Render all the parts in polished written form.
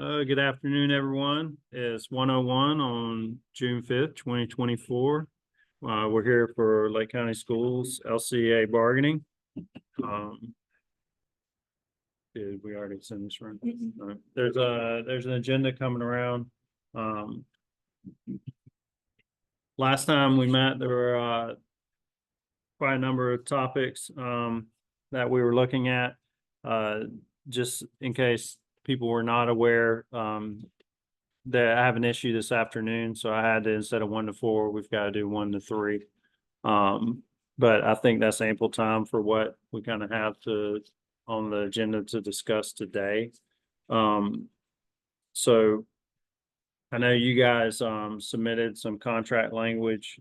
Good afternoon, everyone. It's 1:01 on June 5th, 2024. We're here for Lake County Schools LCA bargaining. Did we already send this around? All right. There's an agenda coming around. Last time we met, there were quite a number of topics that we were looking at. Just in case people were not aware, that I have an issue this afternoon, so I had to, instead of 1 to 4, we've got to do 1 to 3. But I think that's ample time for what we kind of have on the agenda to discuss today. So I know you guys submitted some contract language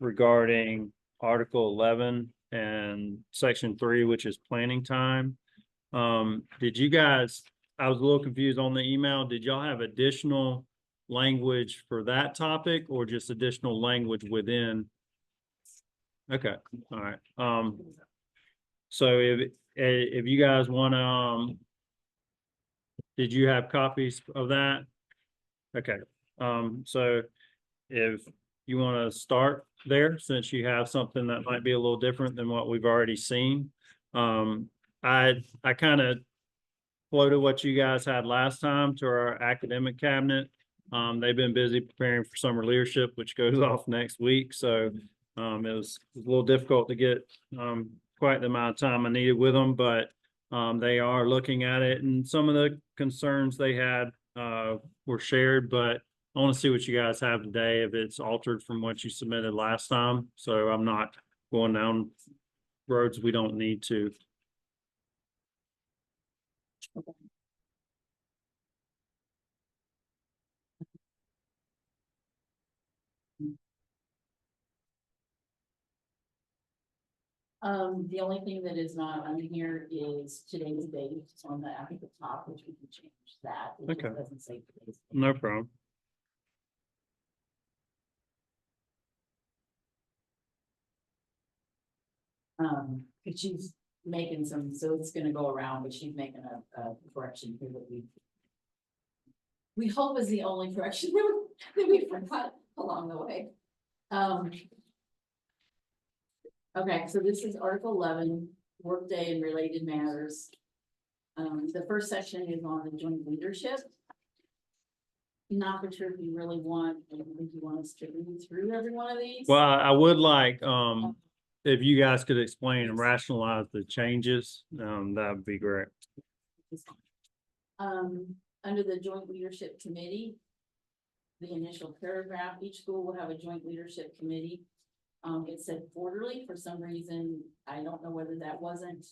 regarding Article 11 and Section 3, which is planning time. Did you guys, I was a little confused on the email. Did y'all have additional language for that topic or just additional language within? Okay, all right. So if you guys want to, did you have copies of that? Okay. So if you want to start there, since you have something that might be a little different than what we've already seen. I kind of floated what you guys had last time to our academic cabinet. They've been busy preparing for summer leadership, which goes off next week. So it was a little difficult to get quite the amount of time I needed with them, but they are looking at it, and some of the concerns they had were shared, but I want to see what you guys have today, if it's altered from what you submitted last time. So I'm not going down roads we don't need to. Okay. The only thing that is not on here is today's date. It's on the at the top, which we can change that. It just Okay. doesn't say today's date. No problem. Cause she's making some, so it's gonna go around, but she's making a correction here that we hope is the only correction that we forgot along the way. Okay, so this is Article 11, workday and related matters. The first section is on the joint leadership. Not for sure if you really want, I don't think you want us to read through every one of these. Well, I would like, if you guys could explain and rationalize the changes, that would be great. Under the joint leadership committee, the initial paragraph, each school will have a joint leadership committee. It said quarterly for some reason. I don't know whether that wasn't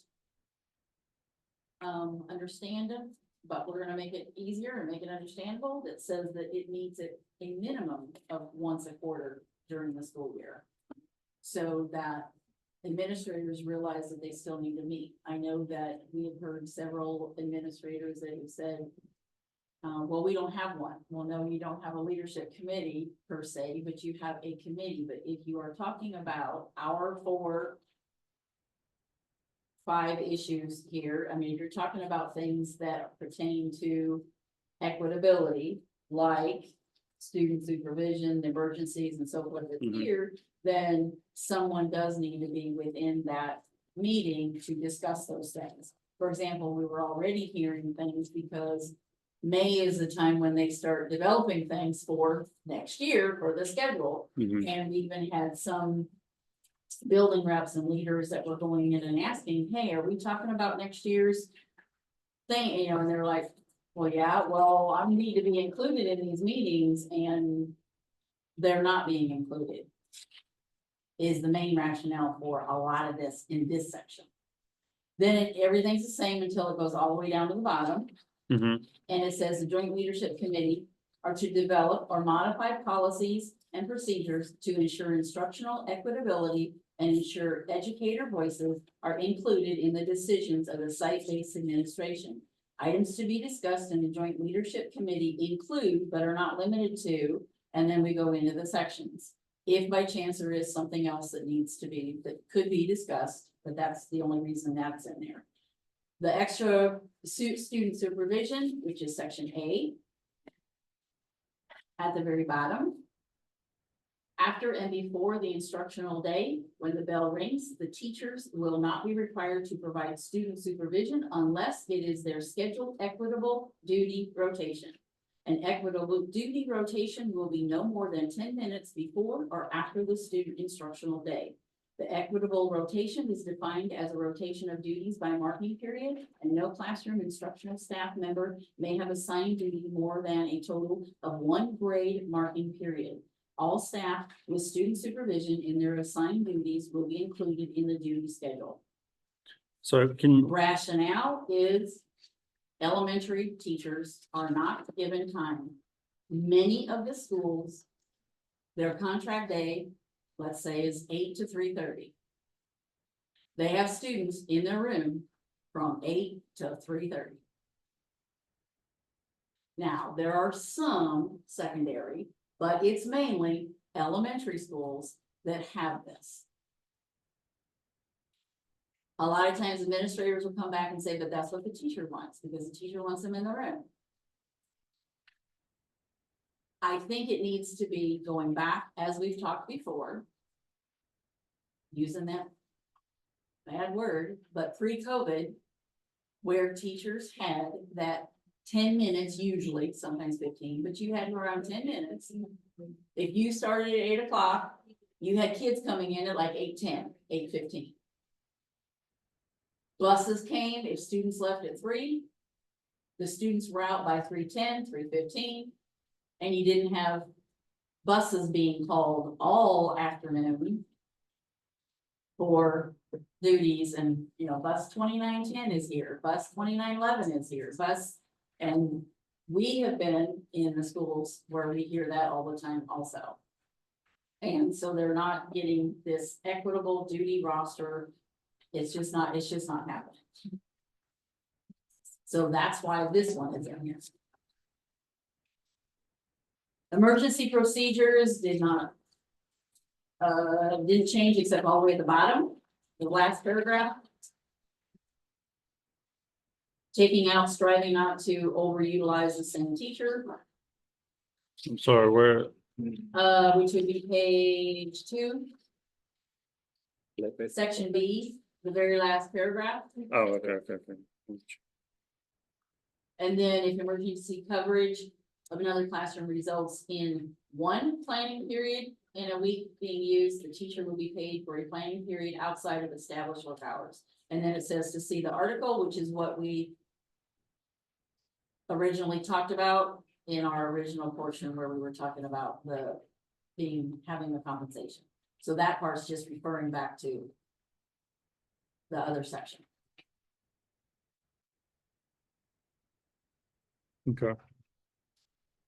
understandable, but we're gonna make it easier and make it understandable. That says that it meets a minimum of once a quarter during the school year, so that administrators realize that they still need to meet. I know that we have heard several administrators that have said, well, we don't have one. Well, no, you don't have a leadership committee per se, but you have a committee. But if you are talking about our 5 issues here, I mean, if you're talking about things that pertain to equitability, like student supervision, emergencies, and so forth here, then someone does need to be within that meeting to discuss those things. For example, we were already hearing things because May is the time when they start developing things for next year for the schedule. And we even had some building reps and leaders that were going in and asking, hey, are we talking about next year's thing? You know, and they're like, well, yeah, well, I need to be included in these meetings, and they're not being included, is the main rationale for a lot of this in this section. Then everything's the same until it goes all the way down to the bottom. And it says the joint leadership committee are to develop or modify policies and procedures to ensure instructional equitability and ensure educator voices are included in the decisions of the site-based administration. Items to be discussed in the joint leadership committee include, but are not limited to, and then we go into the sections. If by chance there is something else that needs to be, that could be discussed, but that's the only reason that's in there. The extra student supervision, which is section A. At the very bottom. After and before the instructional day, when the bell rings, the teachers will not be required to provide student supervision unless it is their scheduled equitable duty rotation. An equitable duty rotation will be no more than 10 minutes before or after the student instructional day. The equitable rotation is defined as a rotation of duties by marking period, and no classroom instructional staff member may have assigned duty more than a total of 1 grade marking period. All staff with student supervision in their assigned duties will be included in the duty schedule. So can, Rationale is elementary teachers are not given time. Many of the schools, their contract day, let's say, is 8 to 3:30. They have students in their room from 8 to 3:30. Now, there are some secondary, but it's mainly elementary schools that have this. A lot of times administrators will come back and say, but that's what the teacher wants, because the teacher wants them in the room. I think it needs to be going back, as we've talked before, using that bad word, but pre-COVID, where teachers had that 10 minutes, usually, sometimes 15, but you had around 10 minutes. If you started at 8 o'clock, you had kids coming in at like 8:10, 8:15. Buses came, if students left at 3, the students were out by 3:10, 3:15, and you didn't have buses being called all afternoon for duties. And, you know, bus 2910 is here, bus 2911 is here, and we have been in the schools where we hear that all the time also. And so they're not getting this equitable duty roster. It's just not happening. So that's why this one is in here. Emergency procedures didn't change except all the way at the bottom, the last paragraph. Taking out, striving not to overutilize the same teacher, I'm sorry, where, which would be page 2, section B, the very last paragraph. oh, okay. And then if emergency coverage of another classroom results in 1 planning period in a week being used, the teacher will be paid for a planning period outside of established work hours. And then it says to see the article, which is what we originally talked about in our original portion where we were talking about having the compensation. So that part's just referring back to the other section. Okay.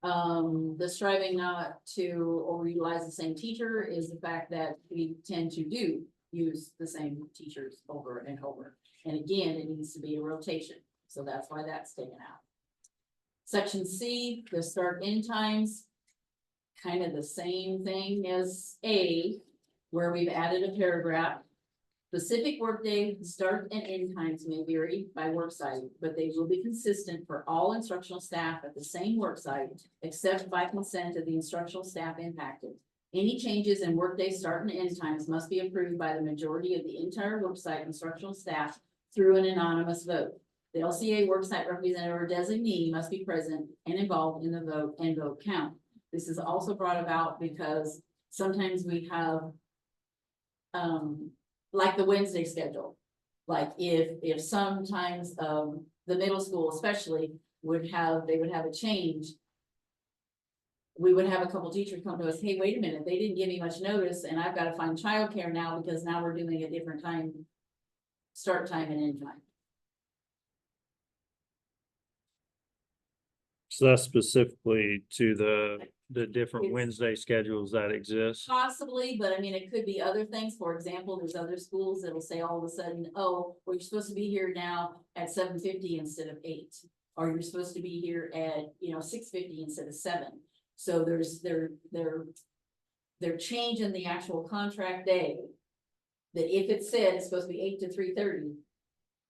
The striving not to overutilize the same teacher is the fact that we tend to use the same teachers over and over. And again, it needs to be a rotation. So that's why that's taken out. Section C, the start end times, kind of the same thing as A, where we've added a paragraph. Specific workday start and end times may vary by work site, but they will be consistent for all instructional staff at the same work site, except by consent of the instructional staff impacted. Any changes in workday start and end times must be approved by the majority of the entire worksite instructional staff through an anonymous vote. The LCA worksite representative or designee must be present and involved in the vote and vote count. This is also brought about because sometimes we have like the Wednesday schedule. Like if sometimes the middle school especially they would have a change. We would have a couple teachers come to us, hey, wait a minute, they didn't give me much notice and I've got to find childcare now because now we're doing a different time, start time and end time. So that's specifically to the different Wednesday schedules that exist. Possibly, but I mean, it could be other things. For example, there's other schools that'll say all of a sudden, oh, well, you're supposed to be here now at 7:50 instead of 8. Or you're supposed to be here at, 6:50 instead of 7. So they're changing the actual contract day. That if it said it's supposed to be 8 to 3:30,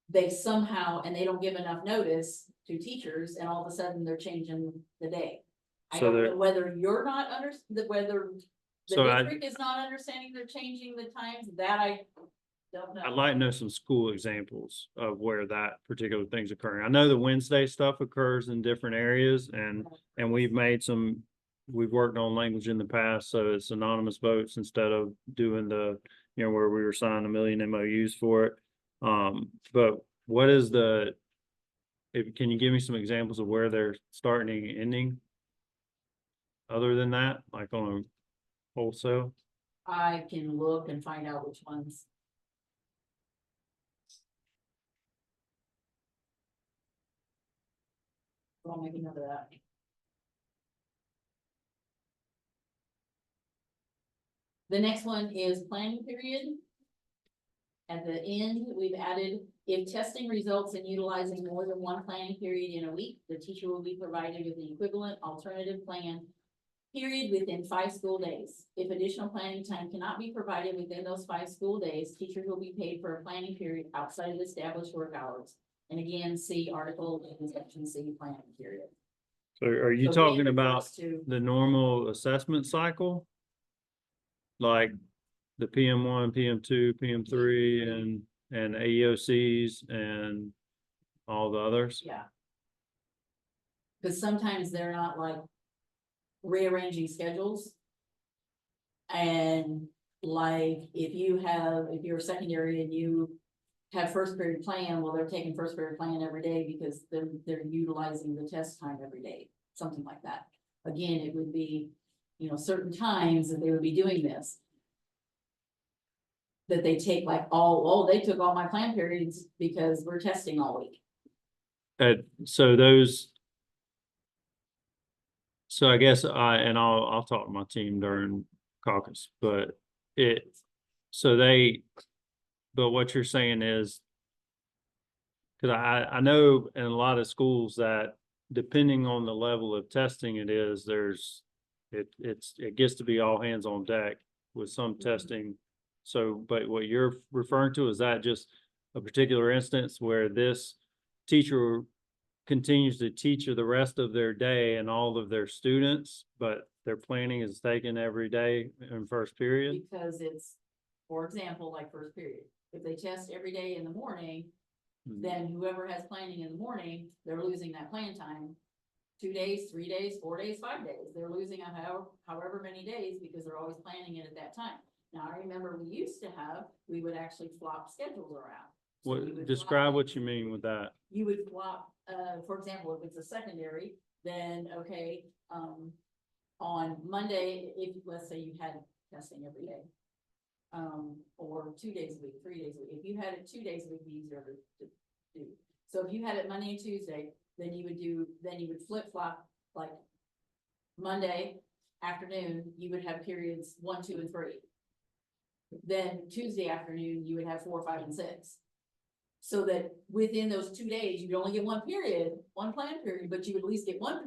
they somehow, and they don't give enough notice to teachers, and all of a sudden they're changing the day. I So don't they're- know whether you're not whether the So district is not understanding they're changing the times, that I don't know. I'd like to know some school examples of where that particular thing's occurring. I know the Wednesday stuff occurs in different areas and we've worked on language in the past, so it's anonymous votes instead of doing the, where we were signing 1 million MOUs for it. But what is can you give me some examples of where they're starting and ending? Other than that, like on a wholesale? I can look and find out which ones. I'll make a note of that. The next one is planning period. At the end, we've added, if testing results in utilizing more than one planning period in a week, the teacher will be provided with an equivalent alternative plan period within 5 school days. If additional planning time cannot be provided within those 5 school days, teachers will be paid for a planning period outside of established work hours. And again, see article in section C, planning period. So are you So talking it about refers to- the normal assessment cycle? Like the PM1, PM2, PM3 and AEOCs and all the others? Yeah. Cause sometimes they're not like rearranging schedules. And like, if you're secondary and you have first period plan, well, they're taking first period plan every day because they're utilizing the test time every day, something like that. Again, it would be, certain times that they would be doing this. That they take like they took all my plan periods because we're testing all week. So I guess I'll talk to my team during caucus, but what you're saying is, cause I know in a lot of schools that depending on the level of testing it gets to be all hands on deck with some testing. So, but what you're referring to, is that just a particular instance where this teacher continues to teach the rest of their day and all of their students, but their planning is taken every day in first period? Because it's, for example, like first period, if they test every day in the morning, then whoever has planning in the morning, they're losing that plan time. 2 days, 3 days, 4 days, 5 days, they're losing however many days because they're always planning it at that time. Now, I remember we would actually flop schedules around. So we would Describe flop- what you mean with that. You would flop, for example, if it's a secondary, then, okay, on Monday, if, let's say you had testing every day. Or 2 days a week, 3 days a week. If you had it 2 days a week, it'd be easier to do. So if you had it Monday and Tuesday, then you would flip flop, like Monday afternoon, you would have periods 1, 2, and 3. Then Tuesday afternoon, you would have 4, 5, and 6. So that within those 2 days, you'd only get one plan period, but you would at least get one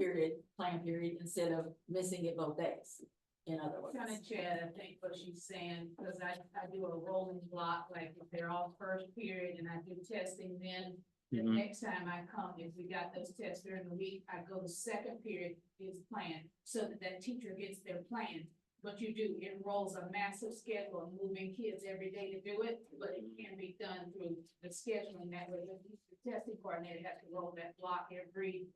plan period instead of missing it both days. In other words. Kind of Chad, I think what she's saying, because I do a rolling block, like if they're all first period and I do testing, then the Mhm. next time I come, if we got those tests during the week, I go to second period is planned, so that teacher gets their plan. But it rolls a massive schedule and moving kids every day to do it, but it can be done through the scheduling that way. The testing coordinator has to roll that block every,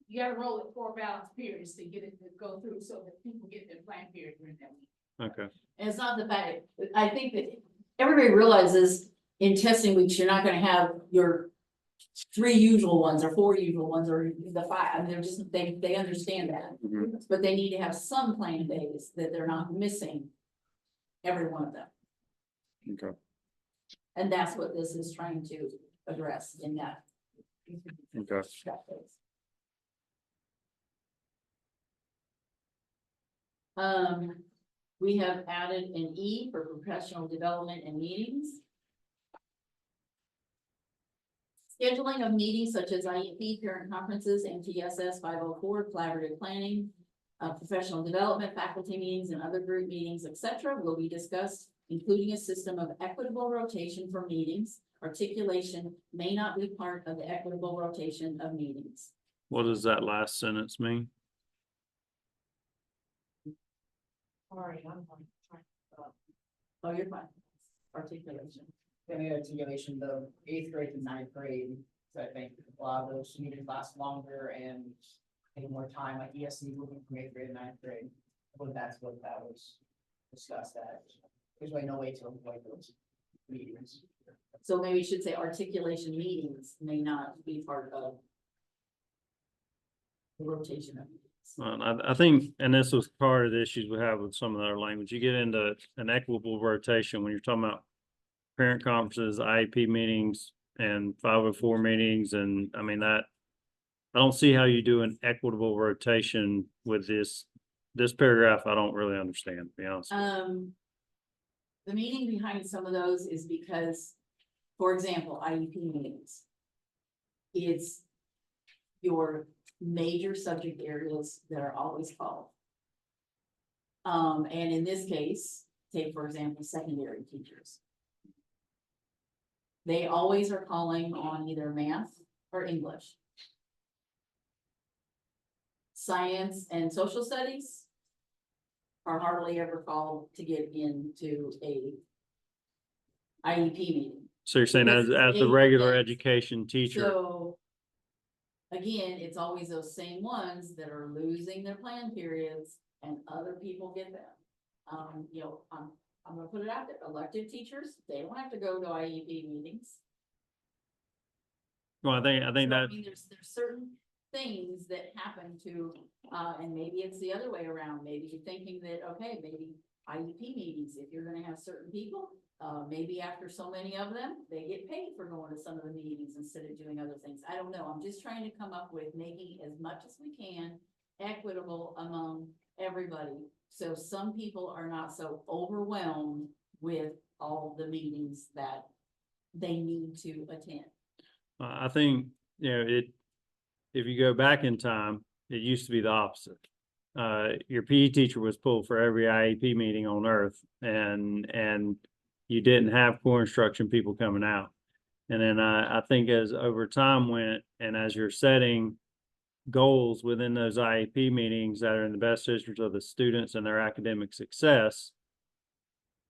you gotta roll it 4 balanced periods to get it to go through so that people get their plan period during that week. Okay. And it's not the fact, I think that everybody realizes in testing weeks, you're not gonna have your 3 usual ones or 4 usual ones or the 5. I mean, they're just, they understand that. Mhm. But they need to have some plan days that they're not missing every one of them. Okay. And that's what this is trying to address in that. Okay. that phase. We have added an E for professional development and meetings. Scheduling of meetings such as IEP, parent conferences, MTSS 504, collaborative planning, professional development, faculty meetings, and other group meetings, etc., will be discussed, including a system of equitable rotation for meetings, articulation may not be part of the equitable rotation of meetings. What does that last sentence mean? Sorry, I'm trying. Oh, you're fine. Articulation. Any articulation, the 8th grade to 9th grade, so I think a lot of those meetings last longer and take more time, like ESC moving from 8th grade to 9th grade. I believe that's what that was discussed at. There's really no way to avoid those meetings. So maybe you should say articulation meetings may not be part of the rotation of meetings. I think, and this was part of the issues we have with some of our language, you get into an equitable rotation when you're talking about parent conferences, IEP meetings, and 504 meetings, and I mean that, I don't see how you do an equitable rotation with this paragraph. I don't really understand, to be honest. The meaning behind some of those is because, for example, IEP meetings. It's your major subject areas that are always called. And in this case, take for example, secondary teachers. They always are calling on either math or English. Science and social studies are hardly ever called to get into a IEP meeting. So you're saying as the regular education teacher, So, again, it's always those same ones that are losing their plan periods and other people get them. You know, I'm gonna put it out there, elected teachers, they don't have to go to IEP meetings. well, I think So, that, mean, there's certain things that happen to, and maybe it's the other way around, maybe you're thinking that, okay, maybe IEP meetings, if you're gonna have certain people, maybe after so many of them, they get paid for going to some of the meetings instead of doing other things. I don't know, I'm just trying to come up with making as much as we can equitable among everybody. So some people are not so overwhelmed with all the meetings that they need to attend. I think, you know, if you go back in time, it used to be the opposite. Your PE teacher was pulled for every IEP meeting on earth, and you didn't have core instruction people coming out. And then I think as over time went, and as you're setting goals within those IEP meetings that are in the best interest of the students and their academic success,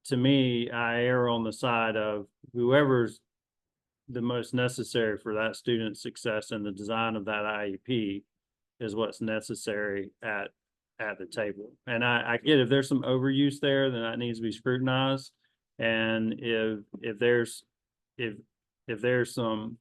to me, I err on the side of whoever's the most necessary for that student's success and the design of that IEP is what's necessary at the table. And I get if there's some overuse there, then that needs to be scrutinized. And if there's some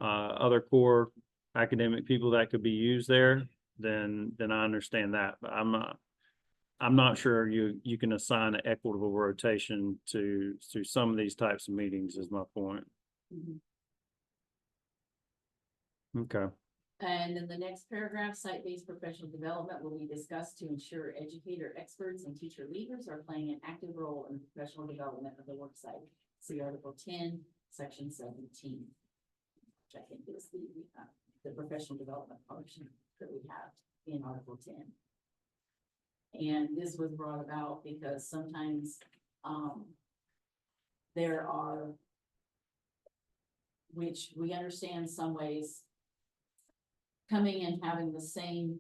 other core academic people that could be used there, then I understand that. But I'm not sure you can assign an equitable rotation to some of these types of meetings is my point. Okay. And then the next paragraph, site-based professional development will be discussed to ensure educator experts and teacher leaders are playing an active role in the professional development of the work site. See Article 10, Section 17. Which I think is the professional development portion that we have in Article 10. And this was brought about because sometimes there are, which we understand some ways, coming and having the same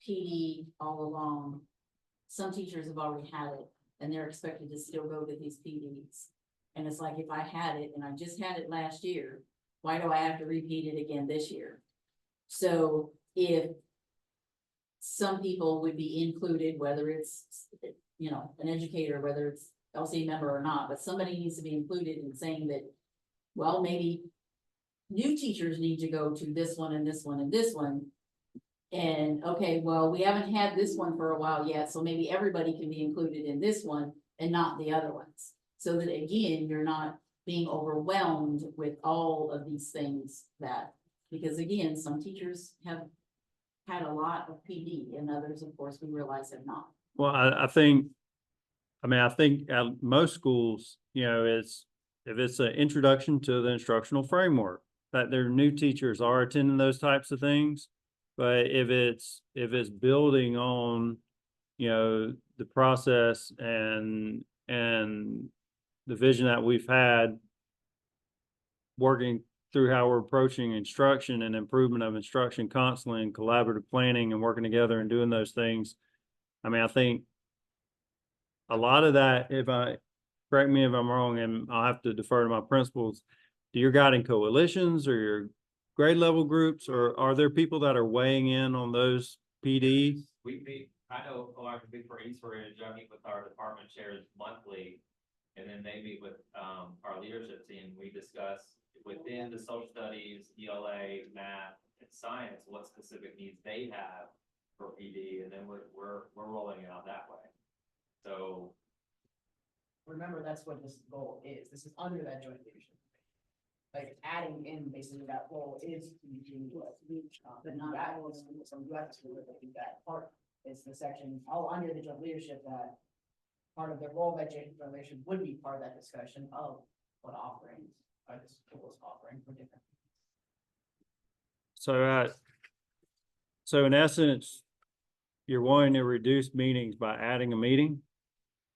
PD all along. Some teachers have already had it and they're expected to still go to these PDs. And it's like, if I had it and I just had it last year, why do I have to repeat it again this year? So if some people would be included, whether it's, you know, an educator, whether it's LC member or not, but somebody needs to be included in saying that, well, maybe new teachers need to go to this one and this one and this one. And okay, well, we haven't had this one for a while yet, so maybe everybody can be included in this one and not the other ones. So that again, you're not being overwhelmed with all of these things that, because again, some teachers have had a lot of PD and others, of course, we realize have not. Well, I think at most schools, you know, if it's an introduction to the instructional framework, that their new teachers are attending those types of things. But if it's building on, you know, the process and the vision that we've had working through how we're approaching instruction and improvement of instruction constantly and collaborative planning and working together and doing those things. I mean, I think a lot of that, correct me if I'm wrong, and I'll have to defer to my principals. Do your guiding coalitions or your grade level groups, or are there people that are weighing in on those PDs? I know, for East Ridge, I meet with our department chairs monthly. And then they meet with, our leadership team. We discuss within the social studies, ELA, math, and science, what specific needs they have for PD, and then we're rolling it out that way. So, Remember, that's what this goal is. This is under that joint leadership. Like adding in basically that role is to do what, but not that was some US that part is the section all under the joint leadership that part of the role that joint leadership would be part of that discussion of what offerings are this school is offering for different. So in essence, you're wanting to reduce meetings by adding a meeting?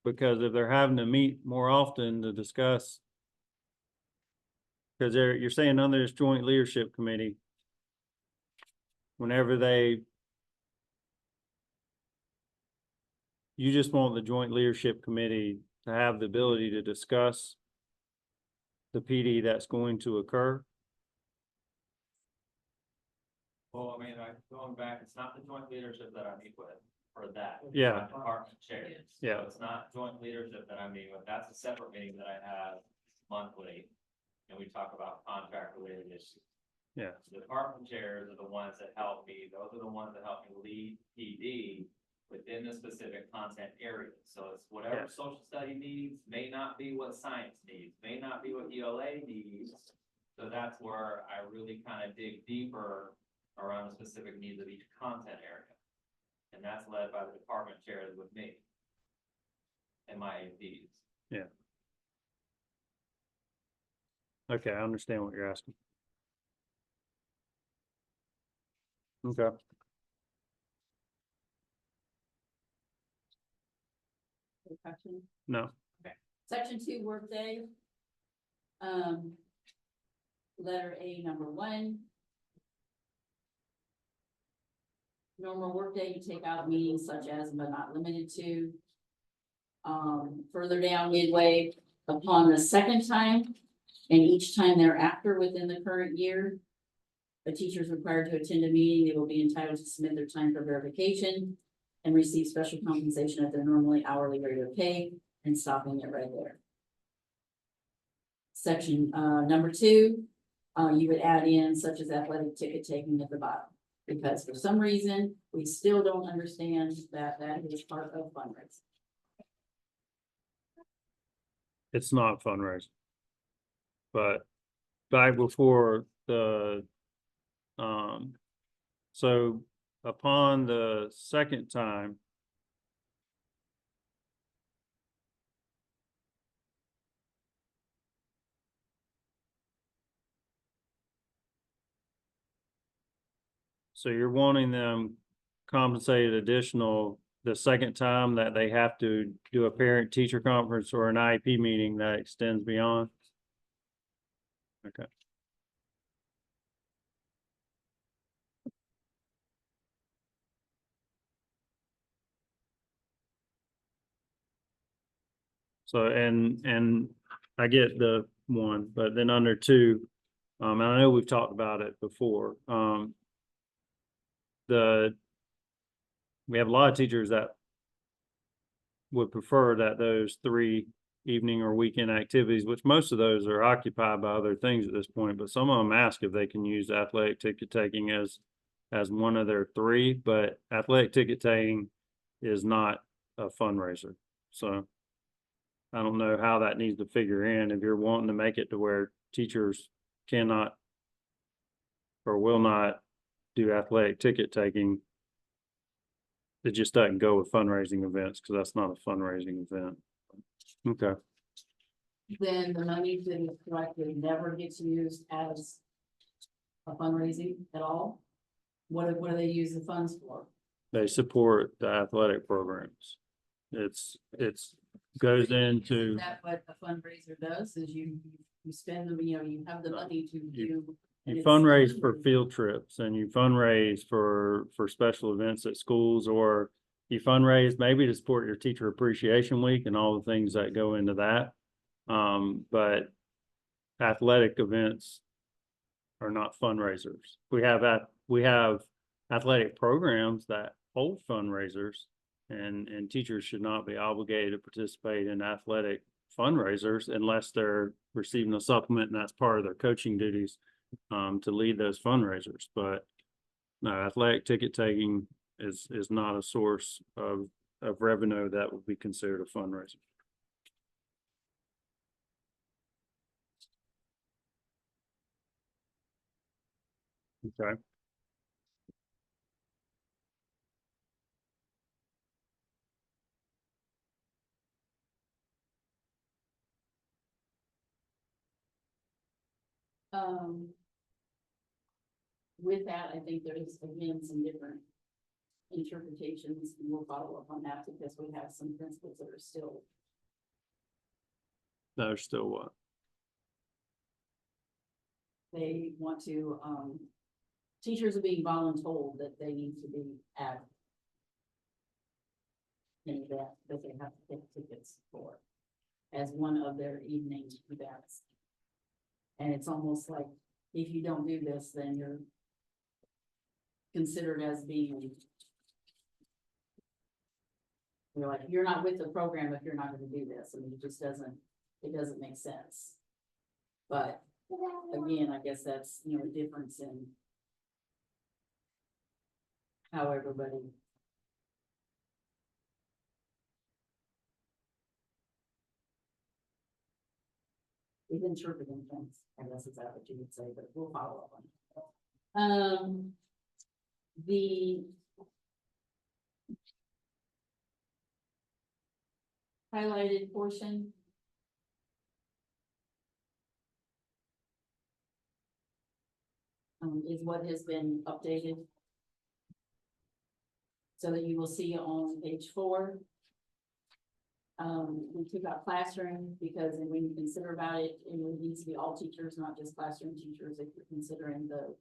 Because if they're having to meet more often to discuss, because you're saying under this joint leadership committee, whenever you just want the joint leadership committee to have the ability to discuss the PD that's going to occur? well, I mean, going back, it's not the joint leadership that I meet with for that. It's Yeah. my department chairs. Yeah. So it's not joint leadership that I meet with. That's a separate meeting that I have monthly. And we talk about contract related issues. Yeah. The department chairs are the ones that help me, those are the ones that help me lead PD within the specific content area. So it's whatever Yeah. social study needs, may not be what science needs, may not be what ELA needs. So that's where I really kind of dig deeper around the specific needs of each content area. And that's led by the department chairs with me and my APs. Okay, I understand what you're asking. Okay. Any questions? No, Section 2 workday. Letter A, number 1. Normal workday, you take out meetings such as but not limited to. Further down midway, upon the second time and each time thereafter within the current year, a teacher is required to attend a meeting, they will be entitled to submit their time for verification and receive special compensation at their normally hourly rate of pay, and stopping it right there. Section, number 2, you would add in such as athletic ticket taking at the bottom. Because for some reason, we still don't understand that that is part of fundraising. it's not fundraising. But back before so upon the second time, so you're wanting them compensated additional the second time that they have to do a parent teacher conference or an IEP meeting that extends beyond? Okay. So, and I get the one, but then under 2, and I know we've talked about it before, we have a lot of teachers that would prefer that those 3 evening or weekend activities, which most of those are occupied by other things at this point, but some of them ask if they can use athletic ticket taking as one of their 3, but athletic ticket taking is not a fundraiser. So I don't know how that needs to figure in if you're wanting to make it to where teachers cannot or will not do athletic ticket taking. It just doesn't go with fundraising events because that's not a fundraising event. Okay. Then the money that is collected never gets used as a fundraising at all. What do they use the funds for? They support the athletic programs. It's goes into, Is that what a fundraiser does, is you You spend them, you have the money to do. and You it's- fundraise for field trips and you fundraise for special events at schools, or you fundraise maybe to support your teacher appreciation week and all the things that go into that. But athletic events are not fundraisers. We have athletic programs that hold fundraisers, and teachers should not be obligated to participate in athletic fundraisers unless they're receiving a supplement and that's part of their coaching duties to lead those fundraisers. But no, athletic ticket taking is not a source of revenue that would be considered a fundraiser. Okay. Um. With that, I think there's again some different interpretations, and we'll follow up on that because we have some principles that are still, There's still what? they want to, teachers are being voluntold that they need to be at an event that they have to take tickets for as one of their evening events. And it's almost like, if you don't do this, then you're considered as being, you're like, you're not with the program if you're not gonna do this, and it just doesn't, it doesn't make sense. But again, I guess that's, a difference in how everybody. Is interpreting things, I guess is that what you would say, but we'll follow up on it. The highlighted portion. Is what has been updated. So that you will see on page 4. We took out classroom because when you consider about it, it needs to be all teachers, not just classroom teachers, if you're considering the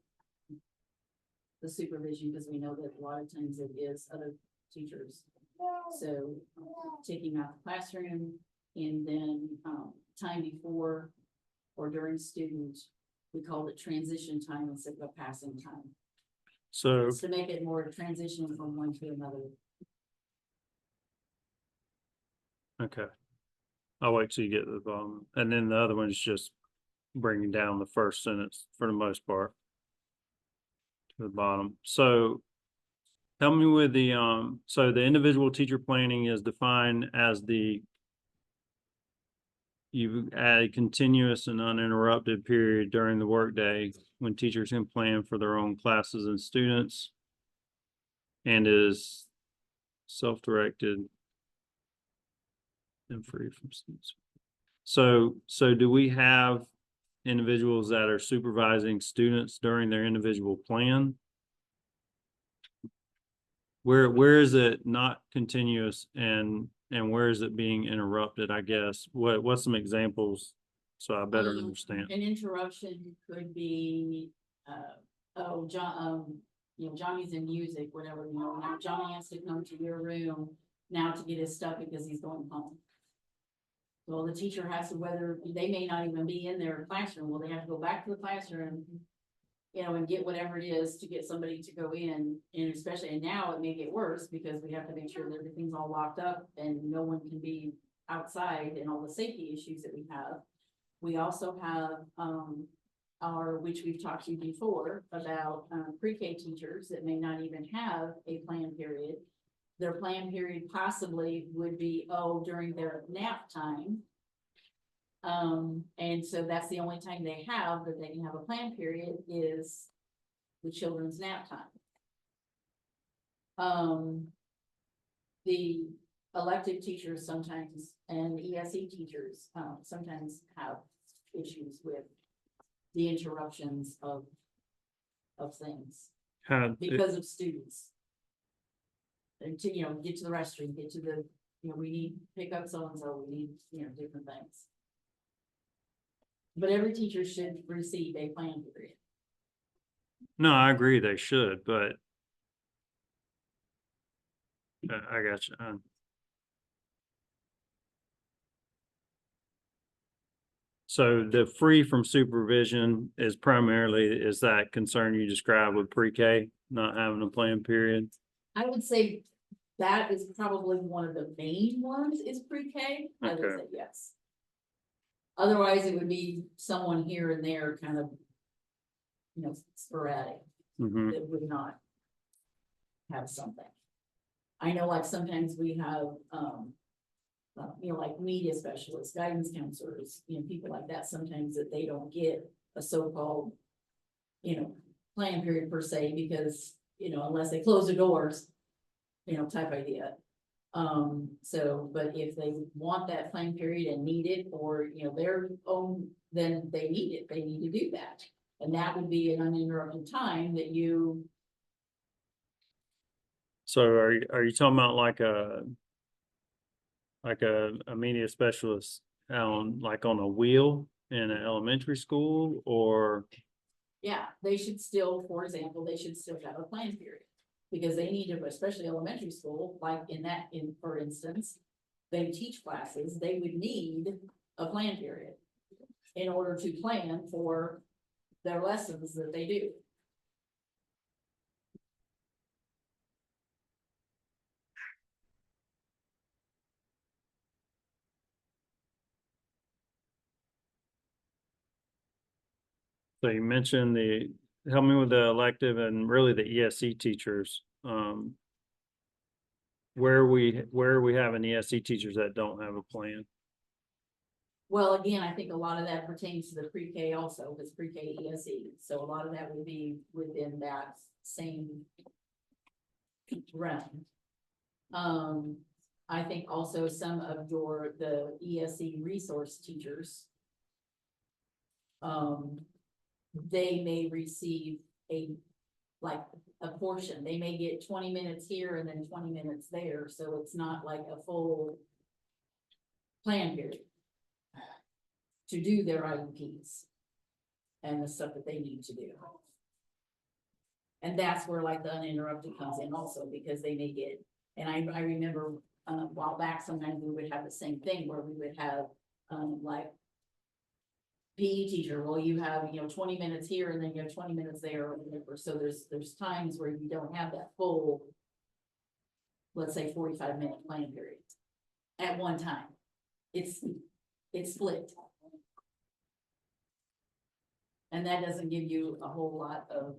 supervision, because we know that a lot of times it is other teachers. So taking out the classroom, and then time before or during student, we called it transition time instead of passing time. So, It's to make it more transitioning from one to another. okay. I'll wait till you get to the bottom. And then the other one's just bringing down the first sentence for the most part to the bottom. So help me with so the individual teacher planning is defined as you add a continuous and uninterrupted period during the workday when teachers can plan for their own classes and students, and is self-directed and free from students. So do we have individuals that are supervising students during their individual plan? Where is it not continuous and where is it being interrupted, I guess? What's some examples so I better understand? An interruption could be, Johnny's in music, whatever, now Johnny has to come to your room now to get his stuff because he's going home. Well, the teacher has to, whether, they may not even be in their classroom, well, they have to go back to the classroom, and get whatever it is to get somebody to go in, and especially, and now it may get worse because we have to make sure that everything's all locked up and no one can be outside and all the safety issues that we have. We also have, which we've talked to you before about, pre-K teachers that may not even have a plan period. Their plan period possibly would be, during their nap time. And so that's the only time they have that they can have a plan period is the children's nap time. The elective teachers sometimes, and ESE teachers, sometimes have issues with the interruptions of things because of students. And to, get to the restroom, get to the, we need pick up so-and-so, we need, different things. But every teacher should receive a plan period. No, I agree they should, but I got you. So the free from supervision is primarily, is that concern you described with pre-K, not having a plan period? I would say that is probably one of the main ones is pre-K. I would Okay. say yes. Otherwise, it would be someone here and there kind of, sporadic. Mm-hmm, That would not have something. I know like sometimes we have, like media specialists, guidance counselors, people like that, sometimes that they don't get a so-called, plan period per se, because, unless they close the doors, type idea. So, but if they want that plan period and need it, or, their own, then they need it, they need to do that. And that would be an uninterrupted time that you, so are you talking about like a media specialist on, like on a wheel in an elementary school, or? yeah, they should still, for example, they should still have a plan period. Because they need to, especially elementary school, like for instance, they teach classes, they would need a plan period. In order to plan for their lessons that they do. So you mentioned help me with the elective and really the ESC teachers. Where are we having ESC teachers that don't have a plan? Well, again, I think a lot of that pertains to the pre-K also, because pre-K ESE, so a lot of that would be within that same realm. I think also some of the ESE resource teachers, they may receive like a portion, they may get 20 minutes here and then 20 minutes there, so it's not like a full plan period to do their IEPs and the stuff that they need to do. And that's where like the uninterrupted comes in also, because they may get, and I remember a while back, sometimes we would have the same thing where we would have, like PE teacher, well, you have, 20 minutes here and then you have 20 minutes there or whatever. So there's times where you don't have that full, let's say 45-minute plan period at one time. It's split. And that doesn't give you a whole lot of,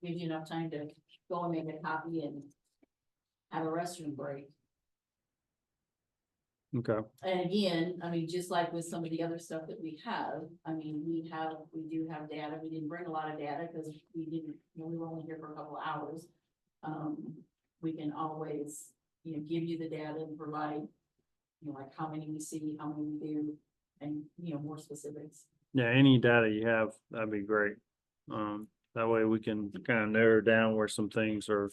gives you enough time to go and make a copy and have a restroom break. Okay. And again, I mean, just like with some of the other stuff that we have, I mean, we do have data. We didn't bring a lot of data because we didn't, we were only here for a couple of hours. We can always, give you the data and provide, like how many we see, how many we do, and, more specifics. Yeah, any data you have, that'd be great. That way we can kind of narrow down where some things are.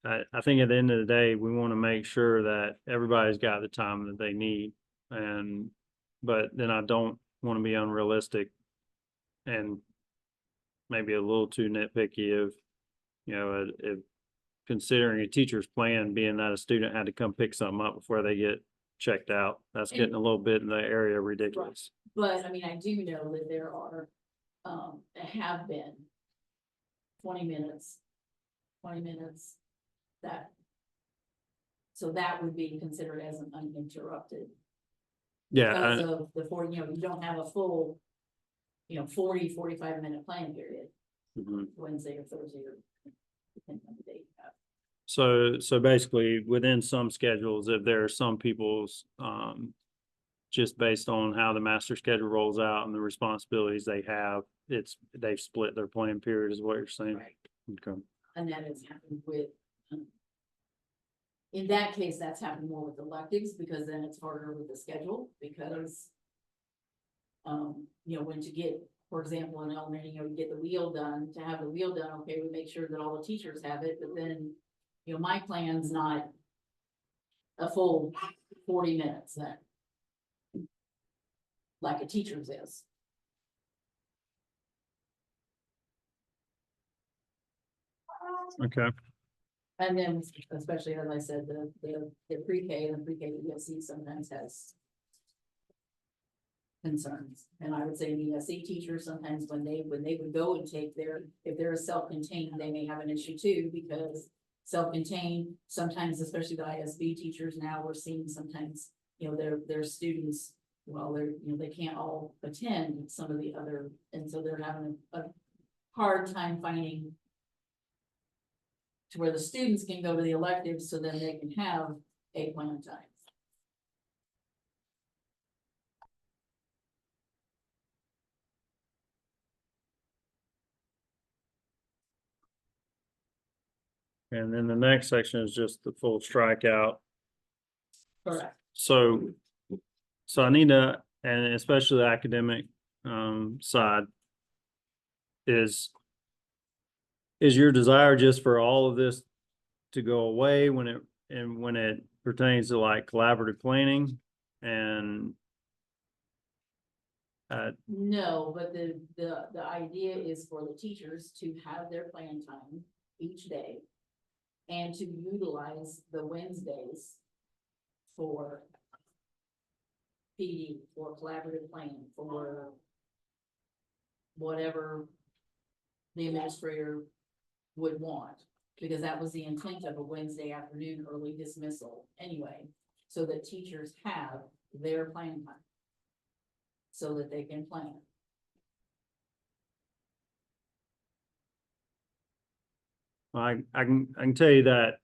I think at the end of the day, we want to make sure that everybody's got the time that they need. But then I don't want to be unrealistic and maybe a little too nitpicky of, if considering a teacher's plan being that a student had to come pick something up before they get checked out. That's getting a little bit in the area ridiculous. But I mean, I do know that there are, have been 20 minutes so that would be considered as an uninterrupted. Yeah. Because of the you don't have a full, 45-minute plan period, Mhm. Wednesday or Thursday or depending on the day you have. So basically within some schedules, if there are some people's, just based on how the master schedule rolls out and the responsibilities they have, they've split their plan period is what you're saying. Right. Okay. And that has happened with, in that case, that's happened more with electives, because then it's harder with the schedule, because when to get, for example, in elementary, you get the wheel done, to have the wheel done, okay, we make sure that all the teachers have it, but then, my plan's not a full 40 minutes then. like a teacher's is. Okay, And then especially as I said, the pre-K and pre-K ESC sometimes has concerns. And I would say the ESC teachers, sometimes when they would go and take their, if they're a self-contained, they may have an issue too, because self-contained, sometimes, especially the ISB teachers now, we're seeing sometimes, you know, their students, well, they can't all attend some of the other, and so they're having a hard time finding to where the students can go to the electives, so then they can have a plan time. and then the next section is just the full strikeout. Correct. So, so I need to, and especially the academic side, is your desire just for all of this to go away when it pertains to like collaborative planning and No, but the idea is for the teachers to have their plan time each day. And to utilize the Wednesdays for PD, for collaborative planning, for whatever the administrator would want. Because that was the intent of a Wednesday afternoon early dismissal anyway, so that teachers have their plan time. So that they can plan. I can tell you that,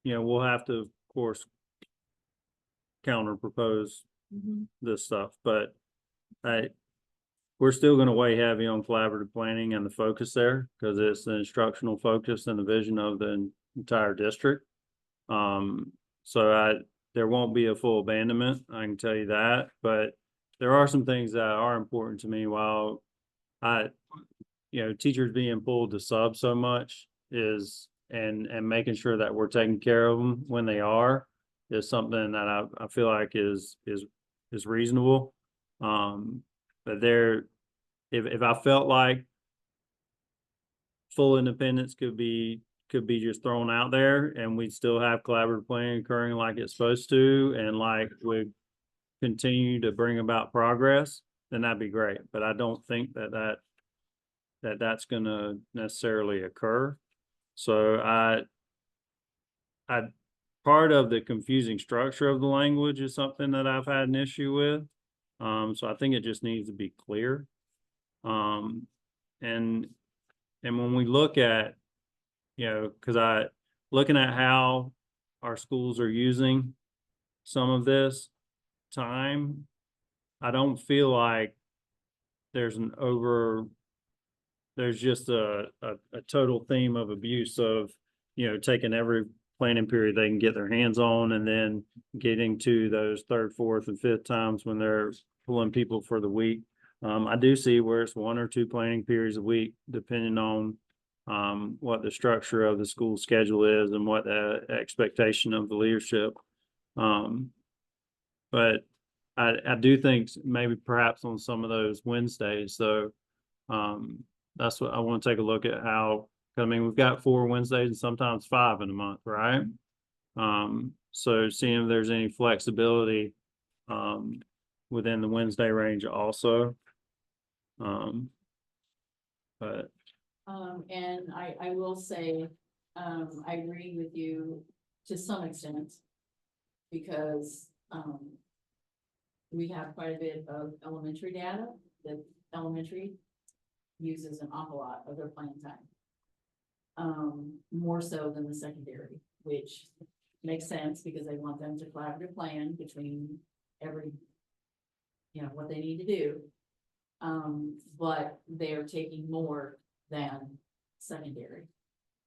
you know, we'll have to, of course, counter propose this stuff, but we're still gonna weigh heavy on collaborative planning and the focus there, because it's the instructional focus and the vision of the entire district. So there won't be a full abandonment, I can tell you that, but there are some things that are important to me. While teachers being pulled to sub so much and making sure that we're taking care of them when they are, is something that I feel like is reasonable. But if I felt like full independence could be just thrown out there and we'd still have collaborative planning occurring like it's supposed to, and like we continue to bring about progress, then that'd be great. But I don't think that's gonna necessarily occur. So part of the confusing structure of the language is something that I've had an issue with. So I think it just needs to be clear. And when we look at, because looking at how our schools are using some of this time, I don't feel like there's just a total theme of abuse of, taking every planning period they can get their hands on, and then getting to those third, fourth, and fifth times when they're pulling people for the week. I do see where it's 1 or 2 planning periods a week, depending on what the structure of the school schedule is and what the expectation of the leadership. But I do think maybe perhaps on some of those Wednesdays, so that's what I want to take a look at how, I mean, we've got 4 Wednesdays and sometimes 5 in a month, right? So seeing if there's any flexibility within the Wednesday range also. But And I will say, I agree with you to some extent. Because, we have quite a bit of elementary data, that elementary uses an awful lot of their plan time. More so than the secondary, which makes sense because they want them to collaborative plan between every, what they need to do. But they're taking more than secondary.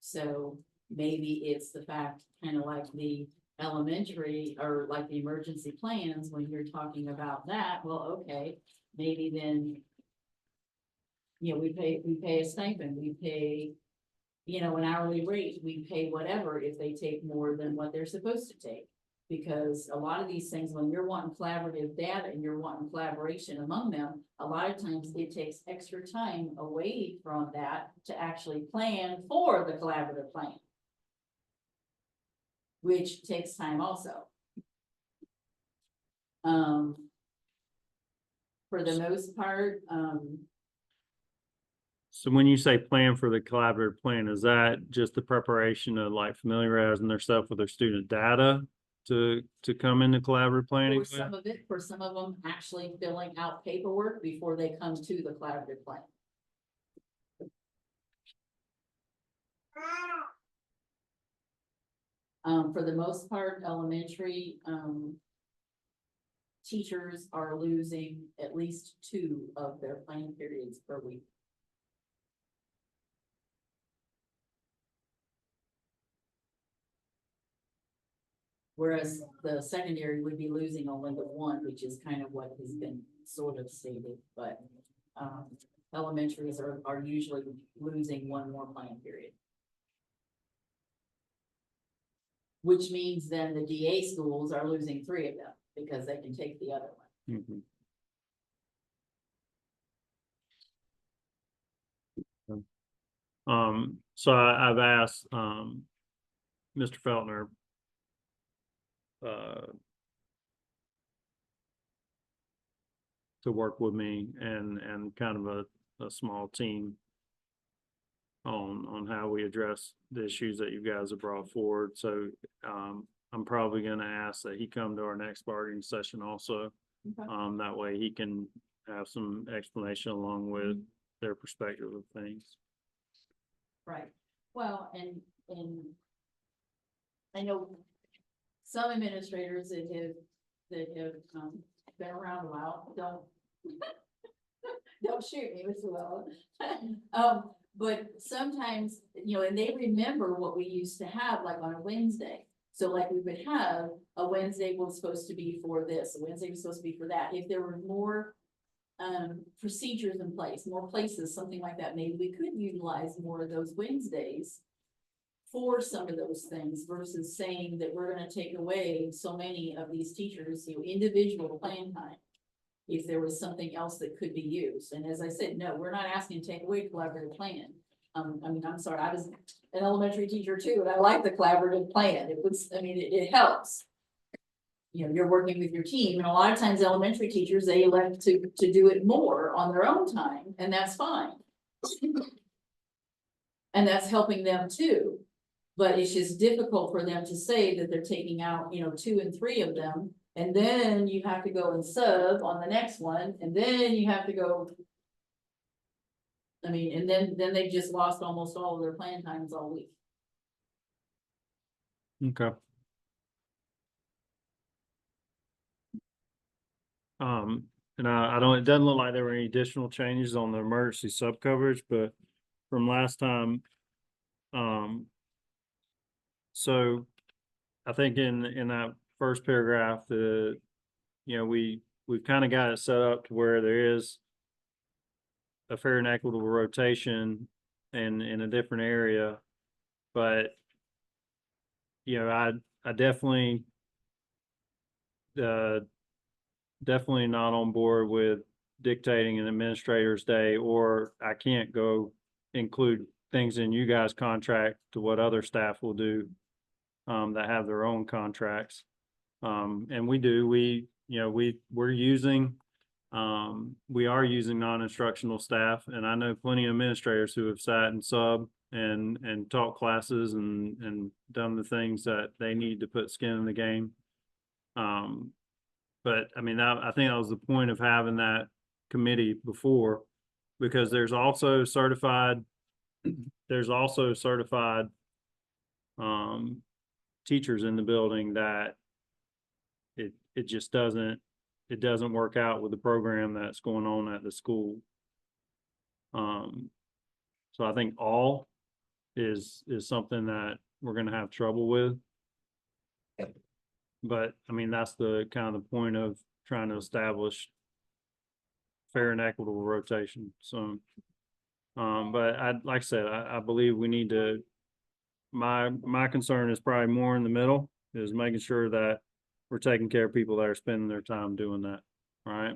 So maybe it's the fact, kind of like the elementary or like the emergency plans, when you're talking about that, well, okay, maybe then, we pay a stipend, we pay, an hourly rate, we pay whatever if they take more than what they're supposed to take. Because a lot of these things, when you're wanting collaborative data and you're wanting collaboration among them, a lot of times it takes extra time away from that to actually plan for the collaborative plan. Which takes time also. For the most part, So when you say plan for the collaborative plan, is that just the preparation of like familiarizing themselves with their student data to come into collaborative planning? for some of them, actually filling out paperwork before they come to the collaborative plan. For the most part, elementary, teachers are losing at least 2 of their plan periods per week. Whereas the secondary would be losing only the 1, which is kind of what has been sort of stated, but, elementaries are usually losing 1 more plan period. Which means then the DA schools are losing 3 of them because they can take the other one. Mhm. So I've asked, Mr. Feltner, to work with me and kind of a small team on how we address the issues that you guys have brought forward. So, I'm probably gonna ask that he come to our next bargaining session also. Okay. That way he can have some explanation along with their perspective of things. Right, well, and I know some administrators that have, been around a while, don't shoot me, Mr. Llewellyn. But sometimes, and they remember what we used to have, like on a Wednesday. So like we would have, a Wednesday was supposed to be for this, a Wednesday was supposed to be for that. If there were more procedures in place, more places, something like that, maybe we could utilize more of those Wednesdays for some of those things versus saying that we're gonna take away so many of these teachers, individual plan time. If there was something else that could be used. And as I said, no, we're not asking to take away collaborative plan. I'm sorry, I was an elementary teacher too, and I like the collaborative plan. It helps. You're working with your team, and a lot of times elementary teachers, they elect to do it more on their own time, and that's fine. And that's helping them too. But it's just difficult for them to say that they're taking out, 2 and 3 of them. And then you have to go and sub on the next one, and then you have to go. And then they just lost almost all of their plan times all week. Okay. And I don't, it doesn't look like there were any additional changes on the emergency sub coverage, but from last time, so I think in that first paragraph, we've kind of got it set up to where there is a fair and equitable rotation in a different area, but I definitely definitely not on board with dictating an administrator's day, or I can't go include things in you guys' contract to what other staff will do that have their own contracts. And we are using non-instructional staff, and I know plenty of administrators who have sat and sub and taught classes and done the things that they need to put skin in the game. But I think that was the point of having that committee before, because there's also certified teachers in the building that it just doesn't work out with the program that's going on at the school. So I think all is something that we're gonna have trouble with. But that's the kind of the point of trying to establish fair and equitable rotation. So, but like I said, I believe we need to, my concern is probably more in the middle, is making sure that we're taking care of people that are spending their time doing that, right?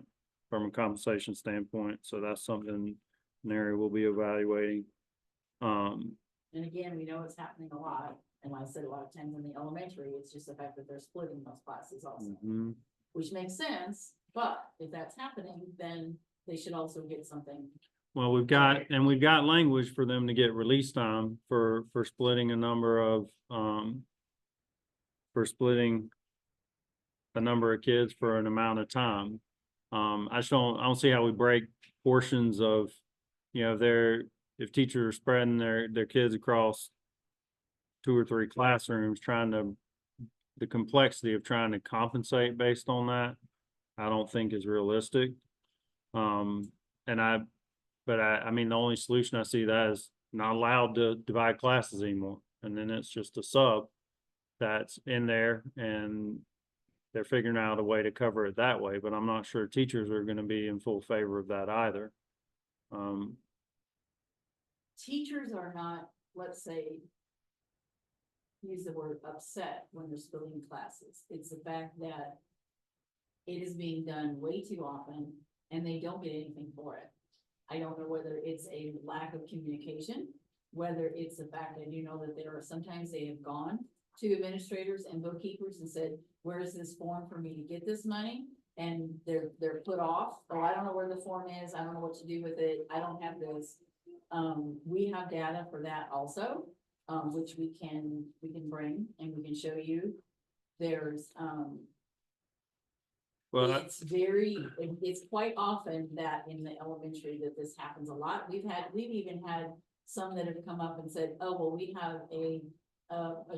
From a compensation standpoint, so that's something an area we'll be evaluating. And again, we know it's happening a lot, and like I said, a lot of times in the elementary, it's just the fact that they're splitting those classes also. mhm. Which makes sense, but if that's happening, then they should also get something. Well, we've got language for them to get release time for splitting a number of, for splitting a number of kids for an amount of time. I don't see how we break portions of, if teachers are spreading their kids across 2 or 3 classrooms, the complexity of trying to compensate based on that, I don't think is realistic. I mean, the only solution I see that is not allowed to divide classes anymore. And then it's just a sub that's in there and they're figuring out a way to cover it that way, but I'm not sure teachers are gonna be in full favor of that either. Teachers are not, let's say, use the word upset when they're splitting classes. It's the fact that it is being done way too often and they don't get anything for it. I don't know whether it's a lack of communication, whether it's the fact that that there are sometimes they have gone to administrators and bookkeepers and said, where is this form for me to get this money? And they're put off. Oh, I don't know where the form is. I don't know what to do with it. I don't have this. We have data for that also, which we can bring and we can show you. There's, it's quite often that in the elementary that this happens a lot. We've even had some that have come up and said, oh, well, we have a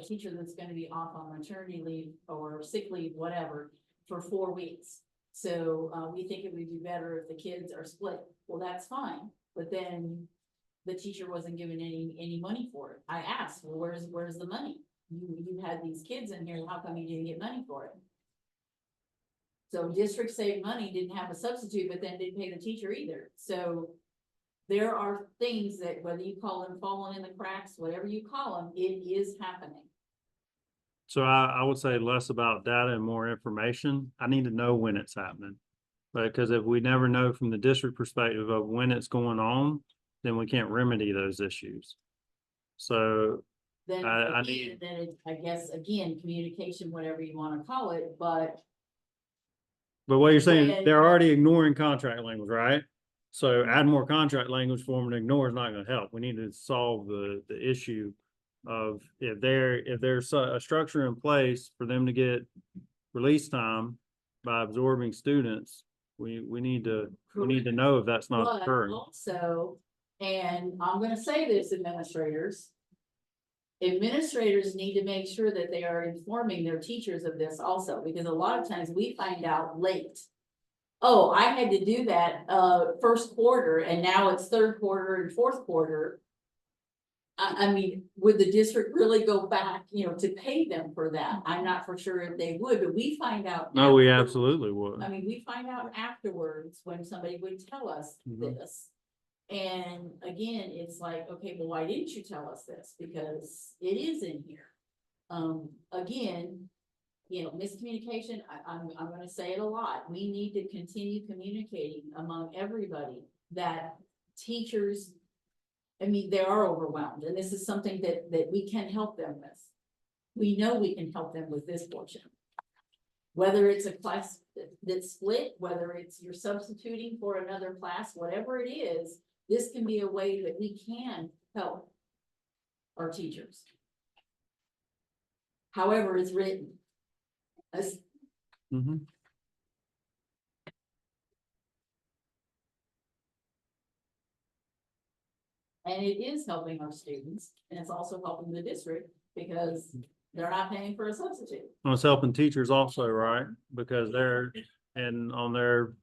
teacher that's gonna be off on maternity leave or sick leave, whatever, for 4 weeks. So, we think it would be better if the kids are split. Well, that's fine, but then the teacher wasn't given any money for it. I asked, well, where's the money? You had these kids in here, how come you didn't get money for it? So district saved money, didn't have a substitute, but then didn't pay the teacher either. So there are things that whether you call them falling in the cracks, whatever you call them, it is happening. So I would say less about data and more information. I need to know when it's happening. Because if we never know from the district perspective of when it's going on, then we can't remedy those issues. So Then I I guess, again, communication, whatever you want to call it, but what you're saying, When- they're already ignoring contract language, right? So add more contract language for them to ignore is not gonna help. We need to solve the issue of if there's a structure in place for them to get release time by absorbing students, we need to know if that's not but occurring. also, and I'm gonna say this, administrators need to make sure that they are informing their teachers of this also, because a lot of times we find out late. Oh, I had to do that, first quarter, and now it's third quarter and fourth quarter. I mean, would the district really go back, to pay them for that? I'm not for sure if they would, but we find out. No, we afterwards. absolutely would. I mean, we find out afterwards when somebody would tell us Mhm. this. And again, it's like, okay, well, why didn't you tell us this? Because it is in here. Again, miscommunication, I'm gonna say it a lot. We need to continue communicating among everybody that teachers, I mean, they are overwhelmed, and this is something that we can help them with. We know we can help them with this portion. Whether it's a class that's split, whether it's you're substituting for another class, whatever it is, this can be a way that we can help our teachers. However it's written. Mhm. And it is helping our students, and it's also helping the district, because they're not paying for a substitute. Well, it's helping teachers also, right? Because and on their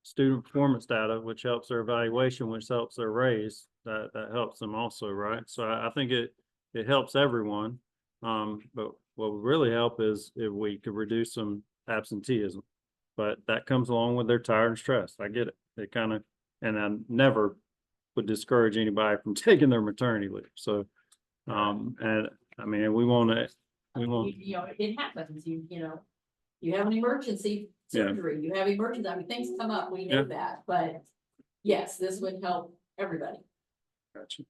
student performance data, which helps their evaluation, which helps their raise, that helps them also, right? So I think it helps everyone. But what would really help is if we could reduce some absenteeism. But that comes along with their tired and stressed. I get it. And I never would discourage anybody from taking their maternity leave. So, and I mean, we want It happens, You have an emergency Yeah. surgery, you have emergency, I mean, things come up, we know Yeah. that, but yes, this would help everybody. Gotcha.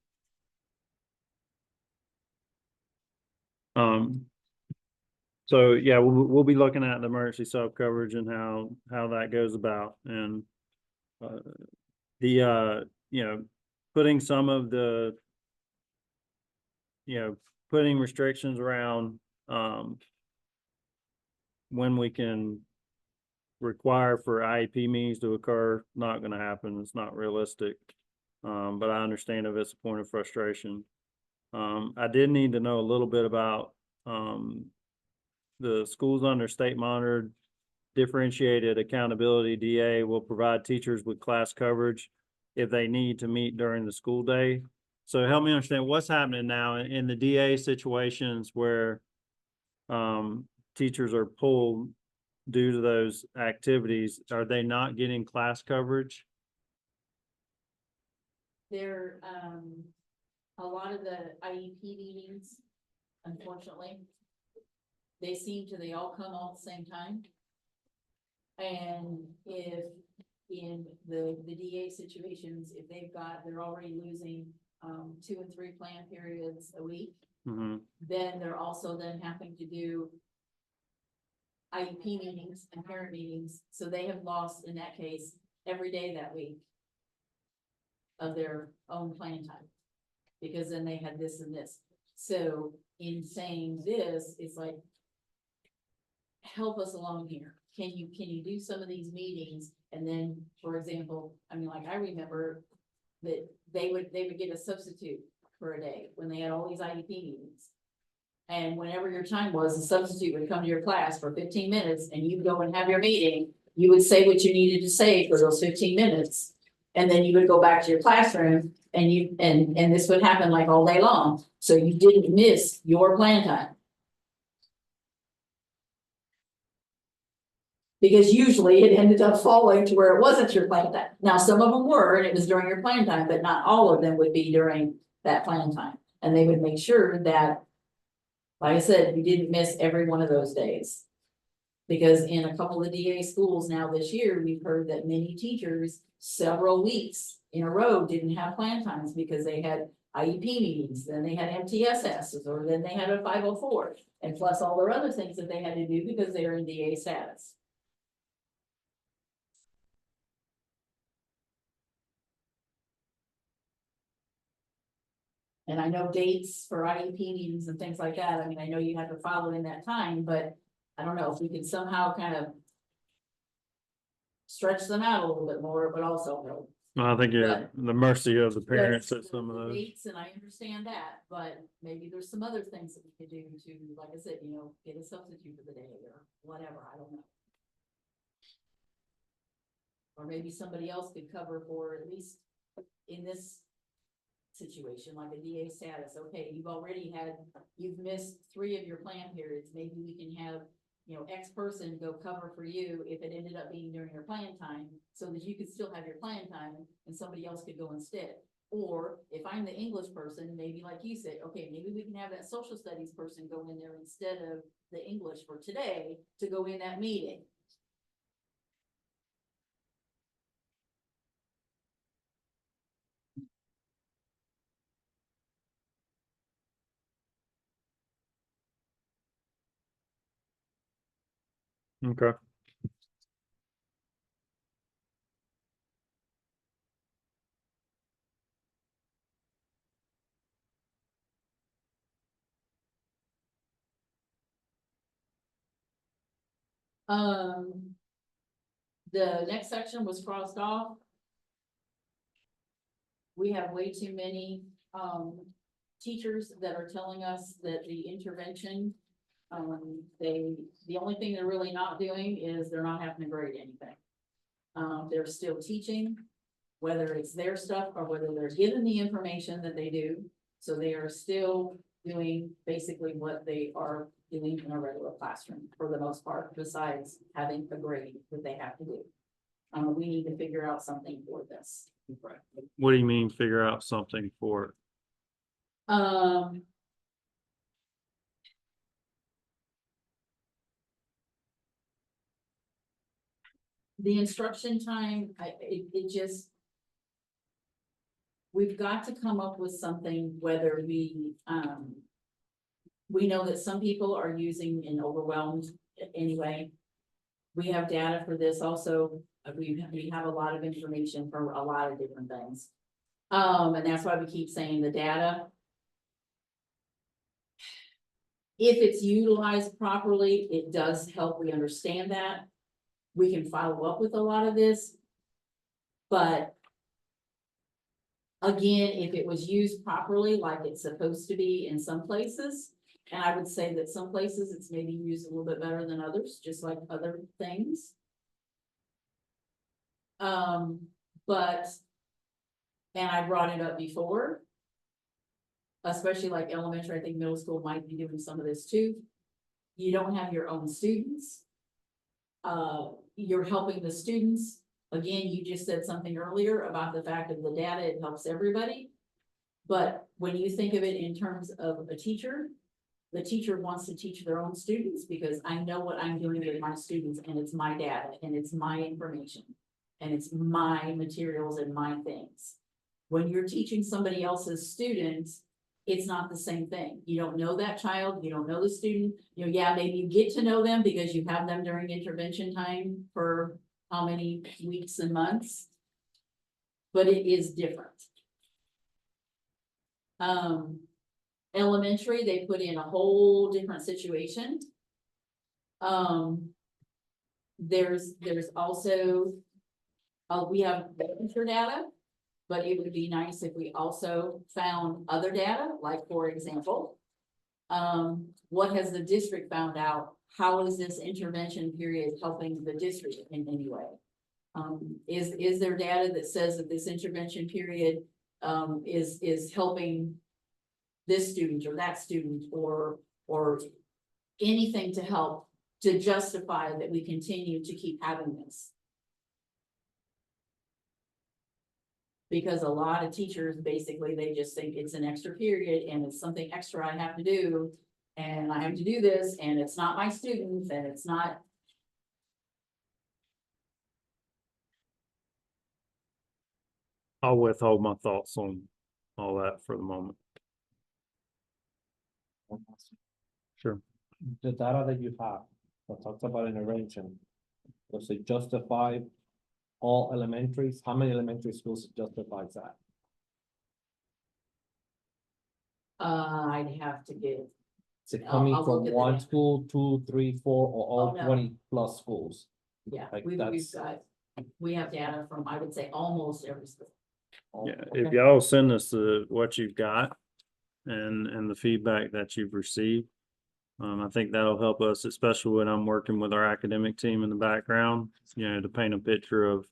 So yeah, we'll be looking at the emergency sub coverage and how that goes about and you know, putting some of the, putting restrictions around, when we can require for IEP meetings to occur, not gonna happen. It's not realistic. But I understand if it's a point of frustration. I did need to know a little bit about, the schools under state monitored differentiated accountability DA will provide teachers with class coverage if they need to meet during the school day. So help me understand what's happening now in the DA situations where teachers are pulled due to those activities. Are they not getting class coverage? There, a lot of the IEP meetings, unfortunately, they all come all at the same time. And if in the DA situations, if they're already losing, 2 and 3 plan periods a week, Mm-hmm. then they're also then having to do IEP meetings and parent meetings, so they have lost, in that case, every day that week of their own plan time, because then they had this and this. So in saying this, it's like, help us along here. Can you do some of these meetings? And then, for example, I mean, like, I remember that they would get a substitute for a day when they had all these IEP meetings. And whenever your time was, the substitute would come to your class for 15 minutes and you'd go and have your meeting. You would say what you needed to say for those 15 minutes. And then you would go back to your classroom and and this would happen like all day long. So you didn't miss your plan time. Because usually it ended up falling to where it wasn't your plan time. Now, some of them were, and it was during your plan time, but not all of them would be during that plan time. And they would make sure that, like I said, you didn't miss every one of those days. Because in a couple of DA schools now this year, we've heard that many teachers several weeks in a row didn't have plan times because they had IEP meetings, then they had MTSS, or then they had a 504, and plus all their other things that they had to do because they were in DA status. And I know dates for IEP meetings and things like that. I mean, I know you have to follow in that time, but I don't know if we can somehow kind of stretch them out a little bit more, but also help. I think you're But- the mercy of the parents Yes, at some of the those. dates, and I understand that, but maybe there's some other things that we could do to, like I said, get a substitute for the day or whatever, I don't know. Or maybe somebody else could cover for at least in this situation, like a DA status. Okay, you've missed 3 of your plan periods. Maybe we can have, X person go cover for you if it ended up being during your plan time, so that you could still have your plan time and somebody else could go instead. Or if I'm the English person, maybe like you said, okay, maybe we can have that social studies person go in there instead of the English for today to go in that meeting. Okay. The next section was crossed off. We have way too many, teachers that are telling us that the intervention, the only thing they're really not doing is they're not having to grade anything. They're still teaching, whether it's their stuff or whether they're given the information that they do. So they are still doing basically what they are doing in a regular classroom for the most part, besides having a grade that they have to do. We need to figure out something for this. What do you mean figure out something for it? the instruction time, it just. We've got to come up with something, whether we, we know that some people are using and overwhelmed anyway. We have data for this also, we have a lot of information for a lot of different things. And that's why we keep saying the data. If it's utilized properly, it does help, we understand that. We can follow up with a lot of this. But again, if it was used properly, like it's supposed to be in some places, and I would say that some places it's maybe used a little bit better than others, just like other things. But, and I brought it up before, especially like elementary, I think middle school might be doing some of this too. You don't have your own students. You're helping the students. Again, you just said something earlier about the fact of the data, it helps everybody. But when you think of it in terms of a teacher, the teacher wants to teach their own students because I know what I'm doing with my students and it's my data and it's my information. And it's my materials and my things. When you're teaching somebody else's students, it's not the same thing. You don't know that child, you don't know the student, you know, yeah, maybe you get to know them because you have them during intervention time for how many weeks and months. But it is different. Elementary, they put in a whole different situation. There's also, we have literature data, but it would be nice if we also found other data, like for example, what has the district found out? How is this intervention period helping the district in any way? Is there data that says that this intervention period is helping this student or that student or anything to help to justify that we continue to keep having this? Because a lot of teachers, basically, they just think it's an extra period and it's something extra I have to do. And I have to do this and it's not my students and it's not. I'll withhold my thoughts on all that for the moment. Sure. The data that you have, that talks about intervention, does it justify all elementaries? How many elementary schools justifies that? I'd have to get, Is it coming I'll from look at the one data. school, 2, 3, 4, or all Oh, no. 20+ schools? yeah, Like we've that's- got, we have data from, I would say, almost every school. Oh, Yeah, okay. if y'all send us what you've got and the feedback that you've received. I think that'll help us, especially when I'm working with our academic team in the background, you know, to paint a picture of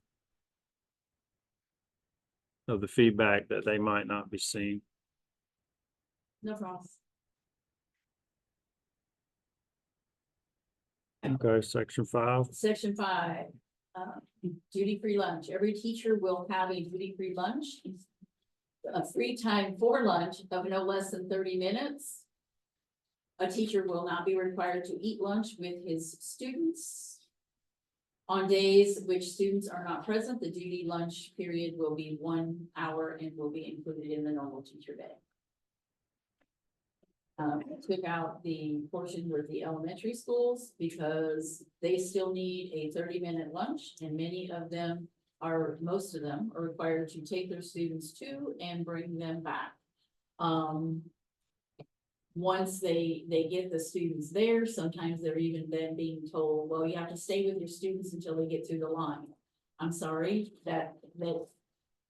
the feedback that they might not be seeing. No problem. Okay, section 5. Section 5, duty-free lunch. Every teacher will have a duty-free lunch. A free time for lunch of no less than 30 minutes. A teacher will not be required to eat lunch with his students. On days which students are not present, the duty lunch period will be 1 hour and will be included in the normal teacher day. Took out the portion with the elementary schools because they still need a 30-minute lunch and many of them most of them are required to take their students to and bring them back. Once they get the students there, sometimes they're even then being told, well, you have to stay with your students until they get through the line. I'm sorry, that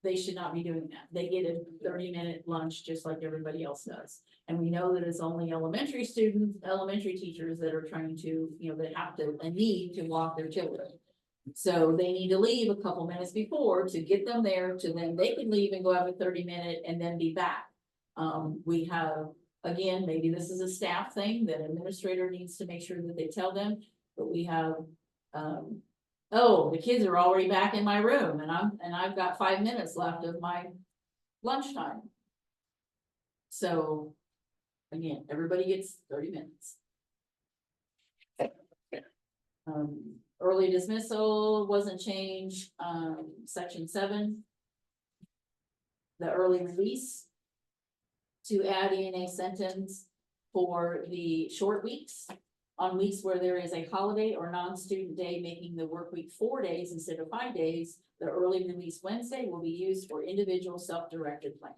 they should not be doing that. They get a 30-minute lunch just like everybody else does. And we know that it's only elementary students, elementary teachers that are trying to, you know, that have to and need to walk their children. So they need to leave a couple minutes before to get them there to then they can leave and go have a 30-minute and then be back. We have, again, maybe this is a staff thing that administrator needs to make sure that they tell them, but we have, oh, the kids are already back in my room and I've got 5 minutes left of my lunchtime. So again, everybody gets 30 minutes. Early dismissal wasn't changed, section 7. The early release. To add in a sentence for the short weeks. On weeks where there is a holiday or non-student day, making the work week 4 days instead of 5 days, the early release Wednesday will be used for individual self-directed planning.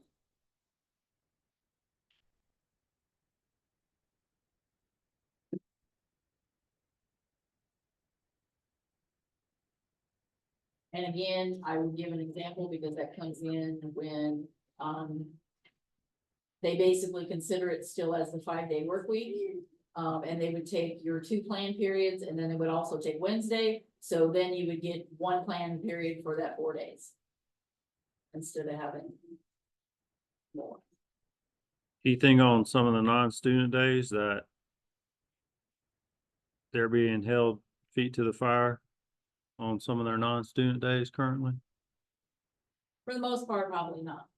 And again, I will give an example because that comes in when, they basically consider it still as the 5-day work week. And they would take your 2 plan periods and then they would also take Wednesday. So then you would get 1 plan period for that 4 days. Instead of having more. Anything on some of the non-student days that they're being held feet to the fire on some of their non-student days currently? For the most part, probably not,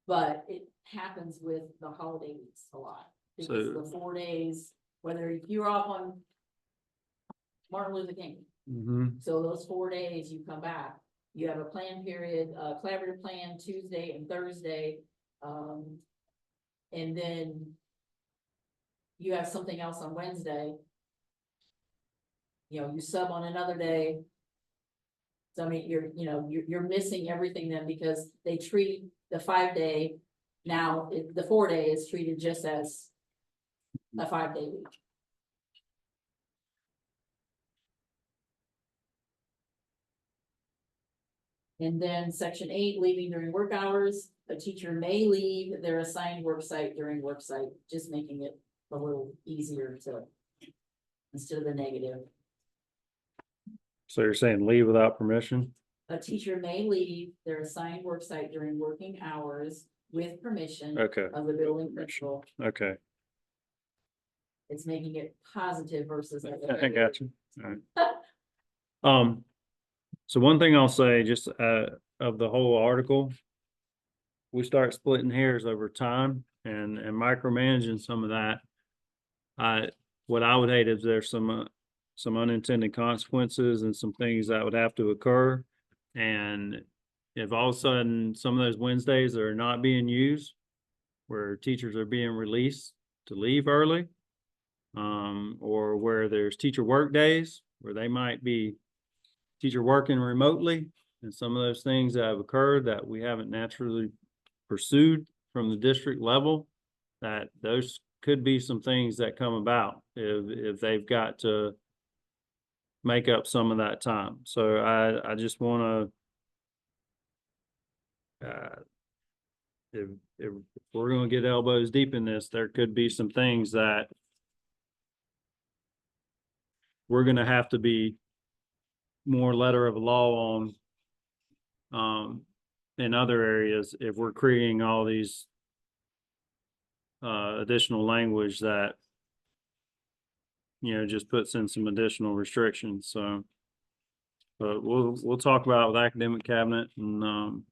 but it happens with the holiday weeks a lot. Because So- the 4 days, whether you're off on Martin Luther King, Mm-hmm. so those 4 days you come back, you have a plan period, collaborative plan Tuesday and Thursday. And then you have something else on Wednesday. You know, you sub on another day. So I mean, you're missing everything then because they treat the 5-day, now the 4-day is treated just as a 5-day week. And then section 8, leaving during work hours, a teacher may leave their assigned work site during work site, just making it a little easier to. Instead of the negative. So you're saying leave without permission? A teacher may leave their assigned work site during working hours with permission Okay, of the building principal. okay. It's making it positive versus. I got you. Alright. So one thing I'll say, just of the whole article. We start splitting hairs over time and micromanaging some of that. What I would hate is there's some unintended consequences and some things that would have to occur. And if all of a sudden some of those Wednesdays are not being used, where teachers are being released to leave early. Or where there's teacher work days, where they might be teacher working remotely, and some of those things that have occurred that we haven't naturally pursued from the district level, that those could be some things that come about if they've got to make up some of that time. So I just want to, if we're going to get elbows deep in this, there could be some things that we're going to have to be more letter of law on, in other areas, if we're creating all these additional language that, just puts in some additional restrictions. So, but we'll talk about it with academic cabinet and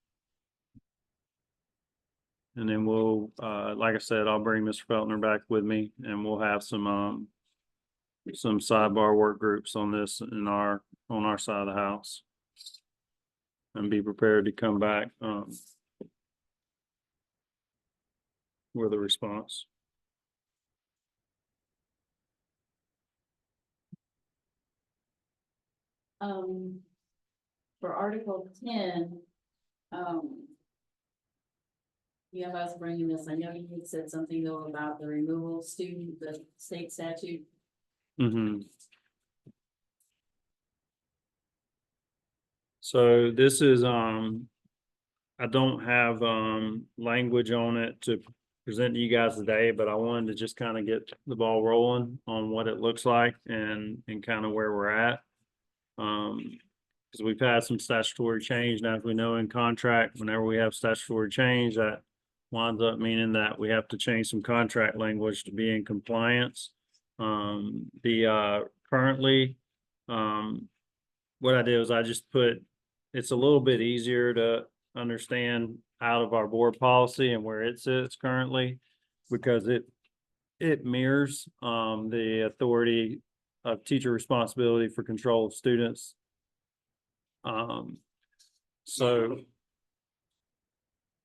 then we'll, like I said, I'll bring Mr. Feltner back with me and we'll have some sidebar work groups on this on our side of the house. And be prepared to come back, with a response. For Article 10, you have us bringing this, I know you had said something though about the removal of student, the state statute. Mm-hmm. So this is, I don't have, language on it to present to you guys today, but I wanted to just kind of get the ball rolling on what it looks like and kind of where we're at. Because we've had some statutory change. Now, as we know in contract, whenever we have statutory change, that winds up meaning that we have to change some contract language to be in compliance. Currently, what I did was I just put, it's a little bit easier to understand out of our board policy and where it sits currently, because it mirrors the authority of teacher responsibility for control of students. So,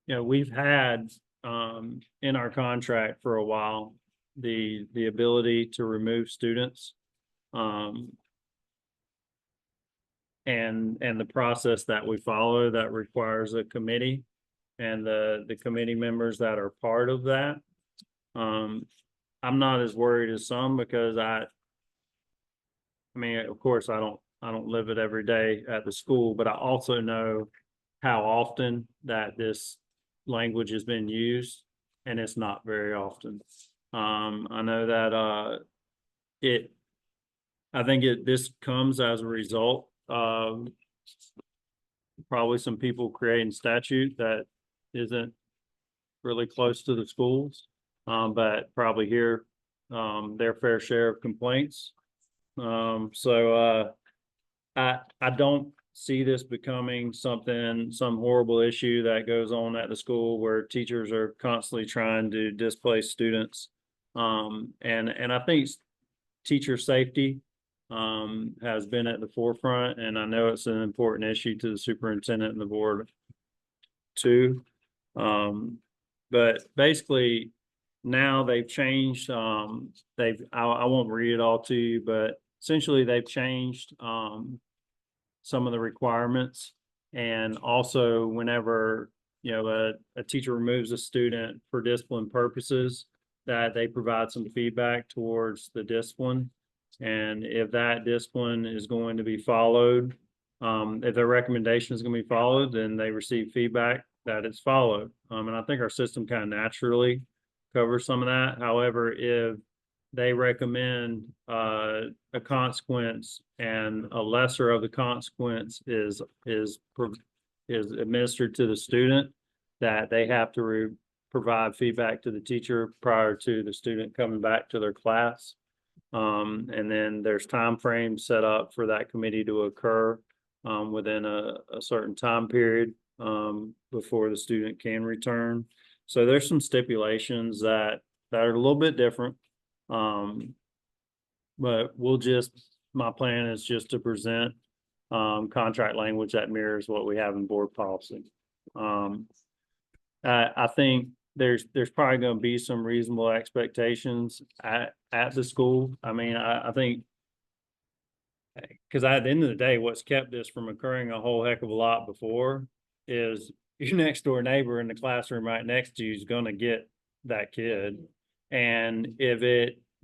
you know, we've had, in our contract for a while, the ability to remove students. And the process that we follow that requires a committee and the committee members that are part of that. I'm not as worried as some because I mean, of course, I don't live it every day at the school, but I also know how often that this language has been used, and it's not very often. I know that I think this comes as a result of probably some people creating statute that isn't really close to the schools, but probably hear their fair share of complaints. I don't see this becoming some horrible issue that goes on at the school where teachers are constantly trying to displace students. And I think teacher safety has been at the forefront, and I know it's an important issue to the superintendent and the board too. But basically now they've changed, I won't read it all to you, but essentially they've changed, some of the requirements. And also whenever, you know, a teacher removes a student for discipline purposes, that they provide some feedback towards the discipline. And if that discipline is going to be followed, if their recommendation is going to be followed, then they receive feedback that it's followed. And I think our system kind of naturally covers some of that. However, if they recommend a consequence and a lesser of the consequence is administered to the student, that they have to provide feedback to the teacher prior to the student coming back to their class. And then there's time frames set up for that committee to occur within a certain time period before the student can return. So there's some stipulations that are a little bit different. But my plan is just to present contract language that mirrors what we have in board policy. I think there's probably going to be some reasonable expectations at the school. I mean, I think, because at the end of the day, what's kept this from occurring a whole heck of a lot before is your next door neighbor in the classroom right next to you is going to get that kid. And if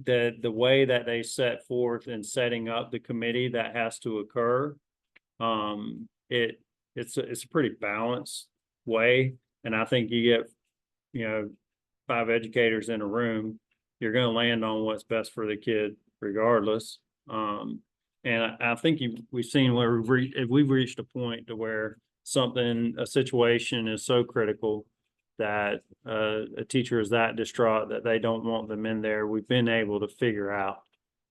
the way that they set forth in setting up the committee that has to occur, it's a pretty balanced way. And I think you get, you know, 5 educators in a room, you're going to land on what's best for the kid regardless. And I think we've seen where if we've reached a point to where a situation is so critical that a teacher is that distraught that they don't want them in there, we've been able to figure out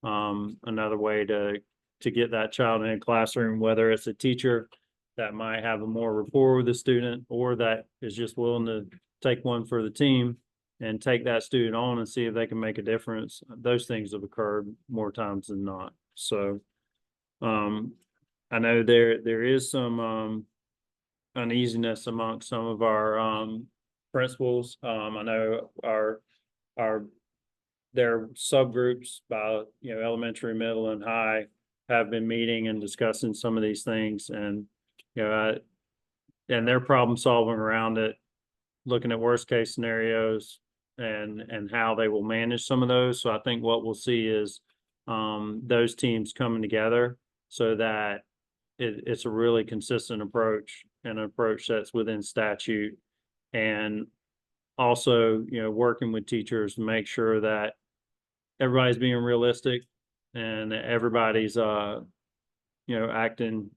another way to get that child in a classroom, whether it's a teacher that might have a more rapport with the student or that is just willing to take one for the team and take that student on and see if they can make a difference. Those things have occurred more times than not. So I know there is some uneasiness amongst some of our principals. I know their subgroups by, you know, elementary, middle, and high have been meeting and discussing some of these things, and you know, and their problem solving around it, looking at worst case scenarios and how they will manage some of those. So I think what we'll see is those teams coming together so that it's a really consistent approach, and an approach that's within statute, and also, you know, working with teachers to make sure that everybody's being realistic and everybody's you know, acting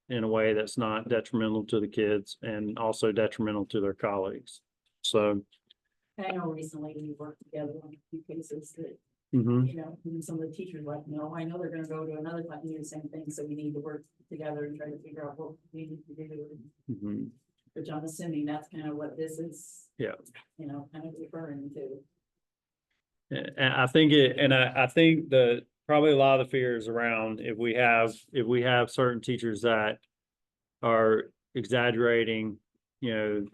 in a way that's not detrimental to the kids and also detrimental to their colleagues. So I know recently we worked together on a few cases that, mhm. you know, even some of the teachers like, no, I know they're gonna go to another class and do the same thing, so we need to work together and try to figure out what we need to do. Mhm. Which I'm assuming that's kind of what this is. Yeah. You know, kind of referring to. And I think I think probably a lot of the fears around if we have certain teachers that are exaggerating, you know,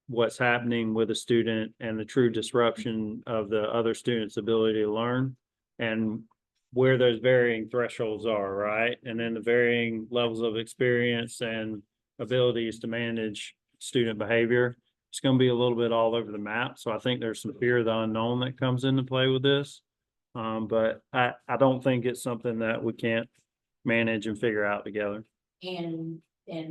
what's happening with a student and the true disruption of the other student's ability to learn and where those varying thresholds are, right? And then the varying levels of experience and abilities to manage student behavior. It's going to be a little bit all over the map. So I think there's some fear of the unknown that comes into play with this. But I don't think it's something that we can't manage and figure out together. And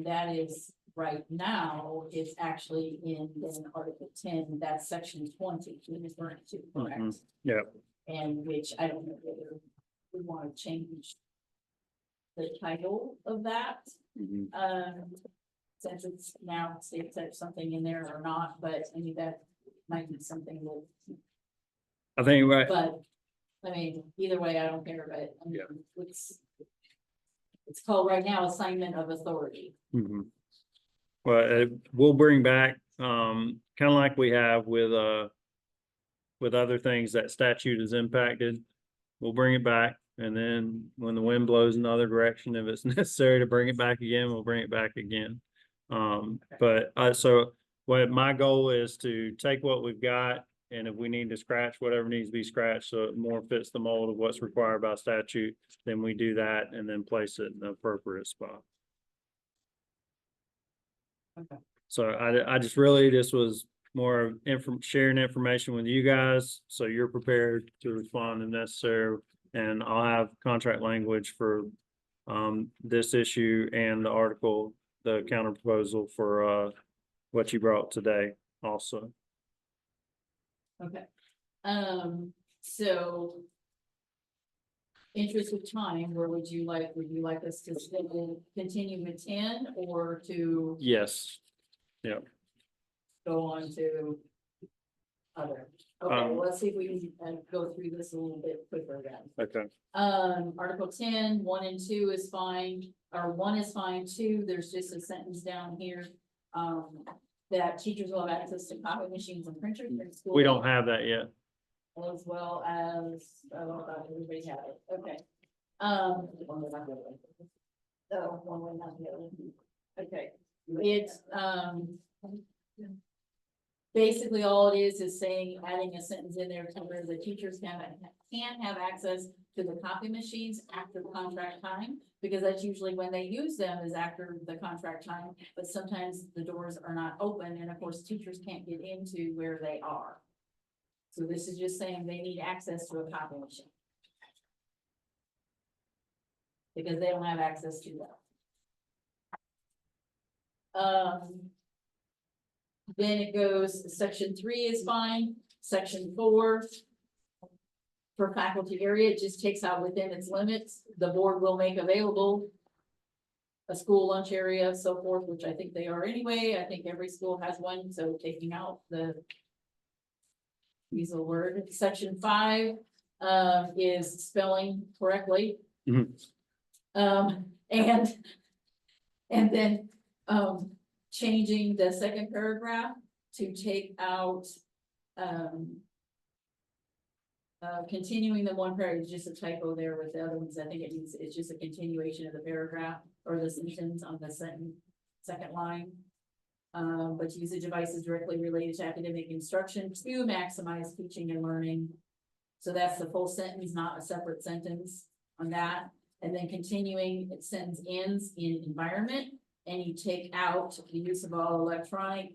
that is, right now, it's actually in Article 10, that's section 20, we referring to, correct? Mhm. Yep. And which I don't know whether we want to change the title of that, since it's now states there's something in there or not, but I mean, that might be something that, I think, right, but, I mean, either way, I don't care, but I mean, Yeah. it's called right now assignment of authority. mhm. Well, we'll bring back, kind of like we have with other things that statute has impacted. We'll bring it back, and then when the wind blows in the other direction, if it's necessary to bring it back again, we'll bring it back again. But so what my goal is to take what we've got, and if we need to scratch whatever needs to be scratched, so it more fits the mold of what's required by statute, then we do that and then place it in the appropriate spot. Okay. So I just really, this was more sharing information with you guys, so you're prepared to respond if necessary. And I'll have contract language for this issue and the article, the counter proposal for what you brought today also. Okay, so. Interest of time, where would you like us to still continue with 10 or to Yes, go on to other? Okay, well, let's see if we can go through this a little bit quicker then. okay. Article 10, 1 and 2 is fine, or 1 is fine, 2, there's just a sentence down here. That teachers will have access to copy machines and printers in school. We don't have that yet. As well as, I don't know about everybody have it, okay. So, one way, not the other. Okay, it's, basically all it is saying, adding a sentence in there to where the teachers can have access to the copy machines after contract time, because that's usually when they use them is after the contract time, but sometimes the doors are not open, and of course, teachers can't get into where they are. So this is just saying they need access to a copy machine. Because they don't have access to that. Then it goes, section 3 is fine, section 4. For faculty area, it just takes out within its limits, the board will make available. A school lunch area, so forth, which I think they are anyway, I think every school has one, so taking out the. Use a word, section 5, is spelling correctly. Mhm. And then, changing the second paragraph to take out, continuing the one paragraph is just a typo there with the other ones. I think it's just a continuation of the paragraph or the sentence on the second line. But use the devices directly related to academic instruction to maximize teaching and learning. So that's the full sentence, not a separate sentence on that. And then continuing, the sentence ends in environment, and you take out the use of all electronic,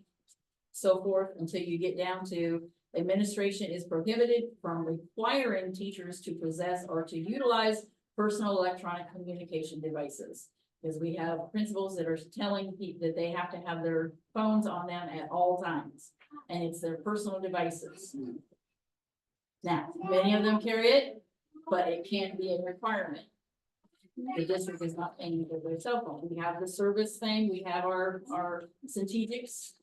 so forth, until you get down to administration is prohibited from requiring teachers to possess or to utilize personal electronic communication devices. Because we have principals that are telling people that they have to have their phones on them at all times, and it's their personal devices. Now, many of them carry it, but it can't be a requirement. The district is not paying for their cell phone. We have the service thing, we have our strategics.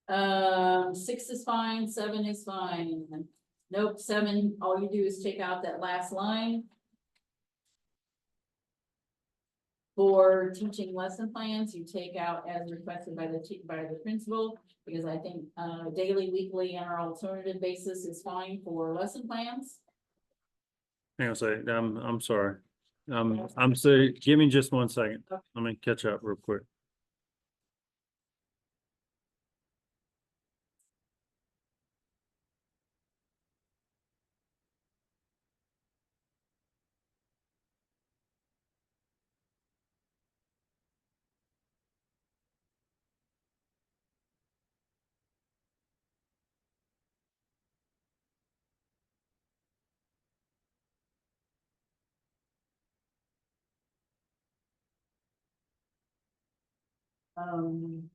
6 is fine, 7 is fine. Nope, 7, all you do is take out that last line. For teaching lesson plans, you take out as requested by the principal, because I think daily, weekly, and our alternative basis is fine for lesson plans. Hang on a second, I'm sorry. I'm so, give me just 1 second. Let me catch up real quick.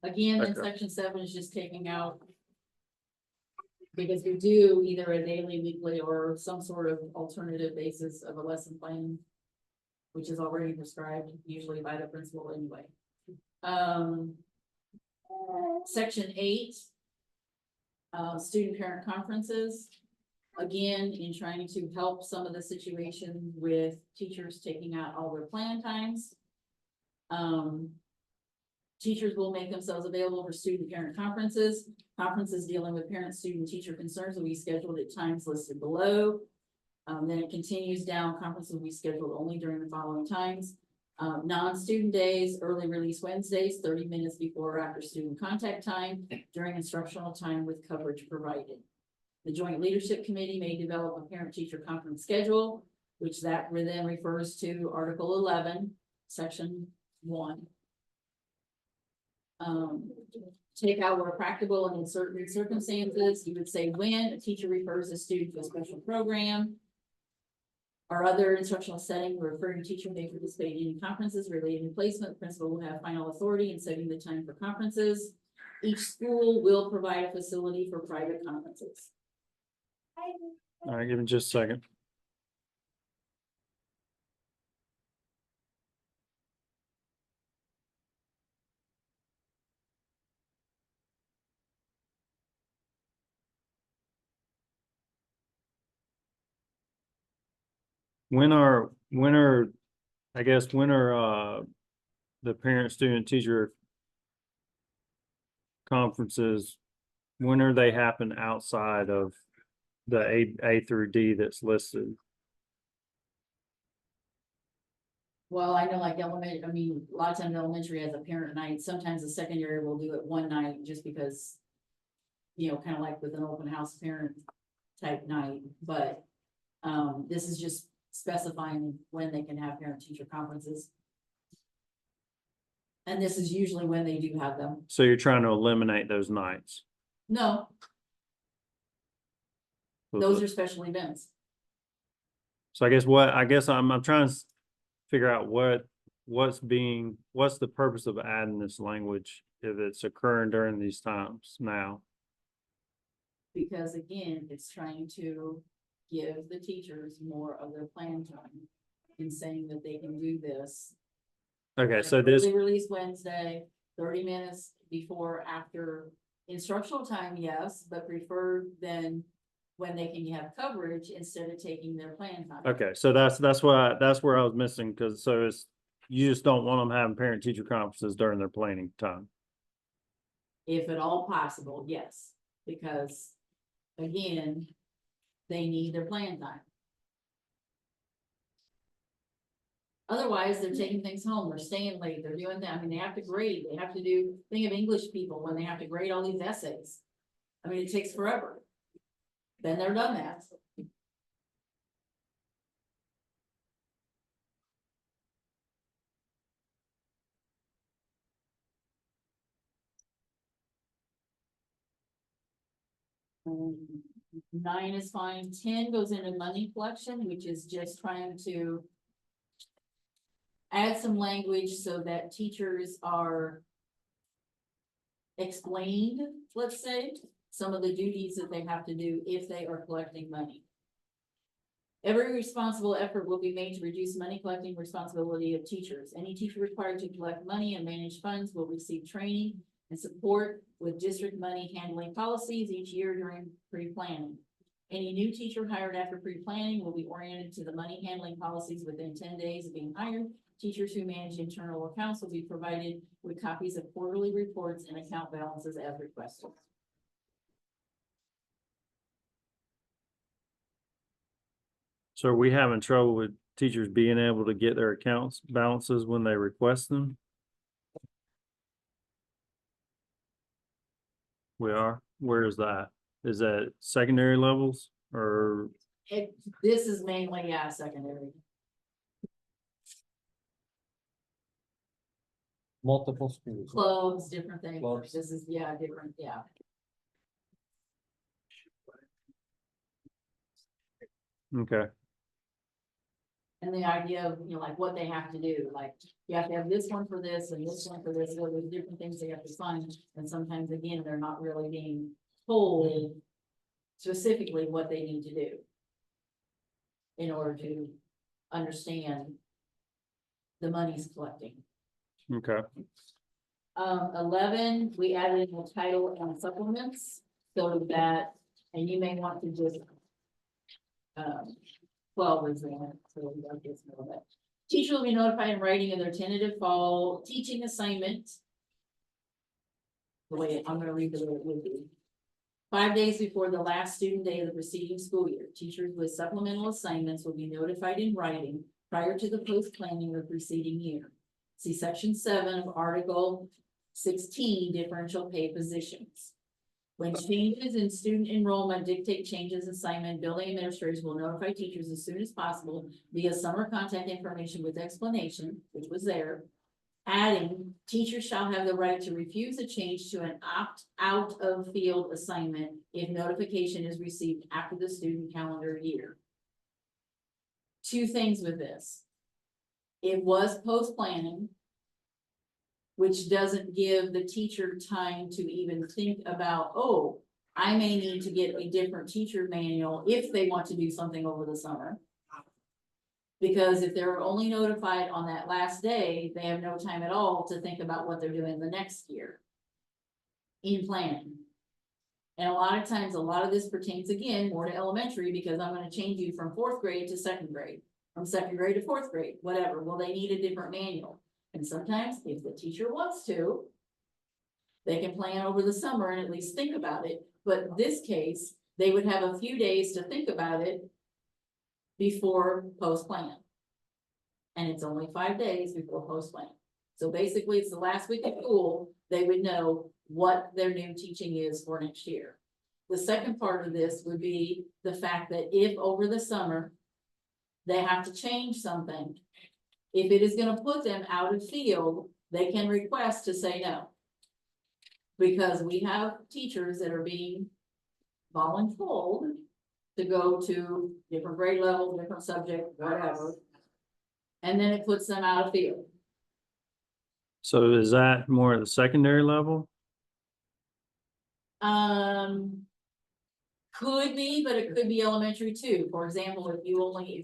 Again, in Okay. section 7 is just taking out. Because we do either a daily, weekly, or some sort of alternative basis of a lesson plan. Which is already prescribed usually by the principal anyway. Section 8. Student parent conferences. Again, in trying to help some of the situation with teachers taking out all their plan times. Teachers will make themselves available for student parent conferences. Conferences dealing with parent, student, teacher concerns will be scheduled at times listed below. Then it continues down, conferences will be scheduled only during the following times. Non-student days, early release Wednesdays, 30 minutes before or after student contact time, during instructional time with coverage provided. The Joint Leadership Committee may develop a parent-teacher conference schedule, which that then refers to Article 11, Section 1. Take out where practical and in certain circumstances, you would say when a teacher refers a student to a special program. Or other instructional setting, where referring teacher may participate in any conferences related to placement, the principal will have final authority in setting the time for conferences. Each school will provide a facility for private conferences. All right, give me just a second. When are, I guess, when are, the parent, student, teacher conferences, when are they happen outside of the A through D that's listed? Well, I know like elementary, I mean, a lot of times elementary has a parent night, sometimes the secondary will do it one night just because. You know, kind of like with an open house parent type night, but, this is just specifying when they can have parent teacher conferences. And this is usually when they do have them. So you're trying to eliminate those nights? No, those are special events. So I guess I'm trying to figure out what's the purpose of adding this language if it's occurring during these times now? Because again, it's trying to give the teachers more of their plan time in saying that they can do this. Okay, so this, Early release Wednesday, 30 minutes before, after instructional time, yes, but preferred then when they can have coverage instead of taking their plan time. okay, so that's where I was missing, because so it's, you just don't want them having parent teacher conferences during their planning time. If at all possible, yes, because again, they need their plan time. Otherwise, they're taking things home, they're staying late, they're doing that, I mean, they have to grade, they have to do, think of English people when they have to grade all these essays. I mean, it takes forever. Then they're done that. Um, 9 is fine, 10 goes into money collection, which is just trying to add some language so that teachers are explained, let's say, some of the duties that they have to do if they are collecting money. Every responsible effort will be made to reduce money collecting responsibility of teachers. Any teacher required to collect money and manage funds will receive training and support with district money handling policies each year during pre-planning. Any new teacher hired after pre-planning will be oriented to the money handling policies within 10 days of being hired. Teachers who manage internal accounts will be provided with copies of quarterly reports and account balances as requested. So are we having trouble with teachers being able to get their accounts balances when they request them? We are. Where is that? Is that secondary levels or, This is mainly, yeah, secondary. Multiple schools. Clubs, different things. Clubs. This is, yeah, different, yeah. okay, And the idea of, like what they have to do, like, you have to have this one for this and this one for this, so there's different things they have to sign. And sometimes, again, they're not really being told specifically what they need to do in order to understand the money's collecting. okay. 11, we added the title and supplements, so that, and you may want to just. 12 is in it, so we don't get to know that. Teacher will be notified in writing of their tentative fall teaching assignment. The way, I'm gonna read the way it would be. 5 days before the last student day of the preceding school year, teachers with supplemental assignments will be notified in writing prior to the post-planning of the preceding year. See section 7 of article 16, differential pay positions. When changes in student enrollment dictate changes in assignment, building administrators will notify teachers as soon as possible via summer contact information with explanation, which was there. Adding, teachers shall have the right to refuse a change to an opt-out of field assignment if notification is received after the student calendar year. 2 things with this. It was post-planning, which doesn't give the teacher time to even think about, oh, I may need to get a different teacher manual if they want to do something over the summer. Because if they're only notified on that last day, they have no time at all to think about what they're doing the next year in planning. And a lot of times, a lot of this pertains again more to elementary, because I'm gonna change you from 4th grade to 2nd grade, from 2nd grade to 4th grade, whatever. Well, they need a different manual. And sometimes if the teacher wants to, they can plan over the summer and at least think about it. But this case, they would have a few days to think about it before post-plan. And it's only 5 days before post-plan. So basically, it's the last week of school, they would know what their new teaching is for next year. The second part of this would be the fact that if over the summer, they have to change something, if it is gonna put them out of field, they can request to say no. Because we have teachers that are being voluntold to go to different grade levels, different subject, whatever. And then it puts them out of field. So is that more at the secondary level? Could be, but it could be elementary too. For example, if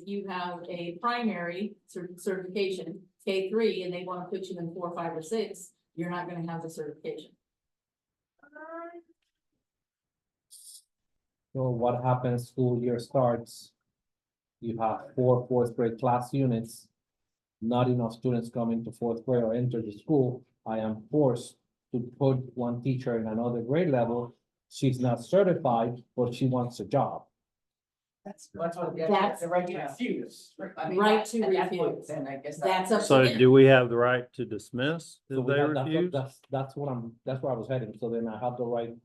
you have a primary certification, K3, and they wanna put you in 4, 5, or 6, you're not gonna have the certification. So what happens, school year starts? You have 4 4th grade class units. Not enough students come into 4th grade or enter the school. I am forced to put one teacher in another grade level. She's not certified, but she wants a job. That's what, That's- the right to refuse. I mean, Right that- to at that point, refuse. Then I guess. That's up to So them. do we have the right to dismiss So if we they have- refuse? that's where I was heading. So then I have the right.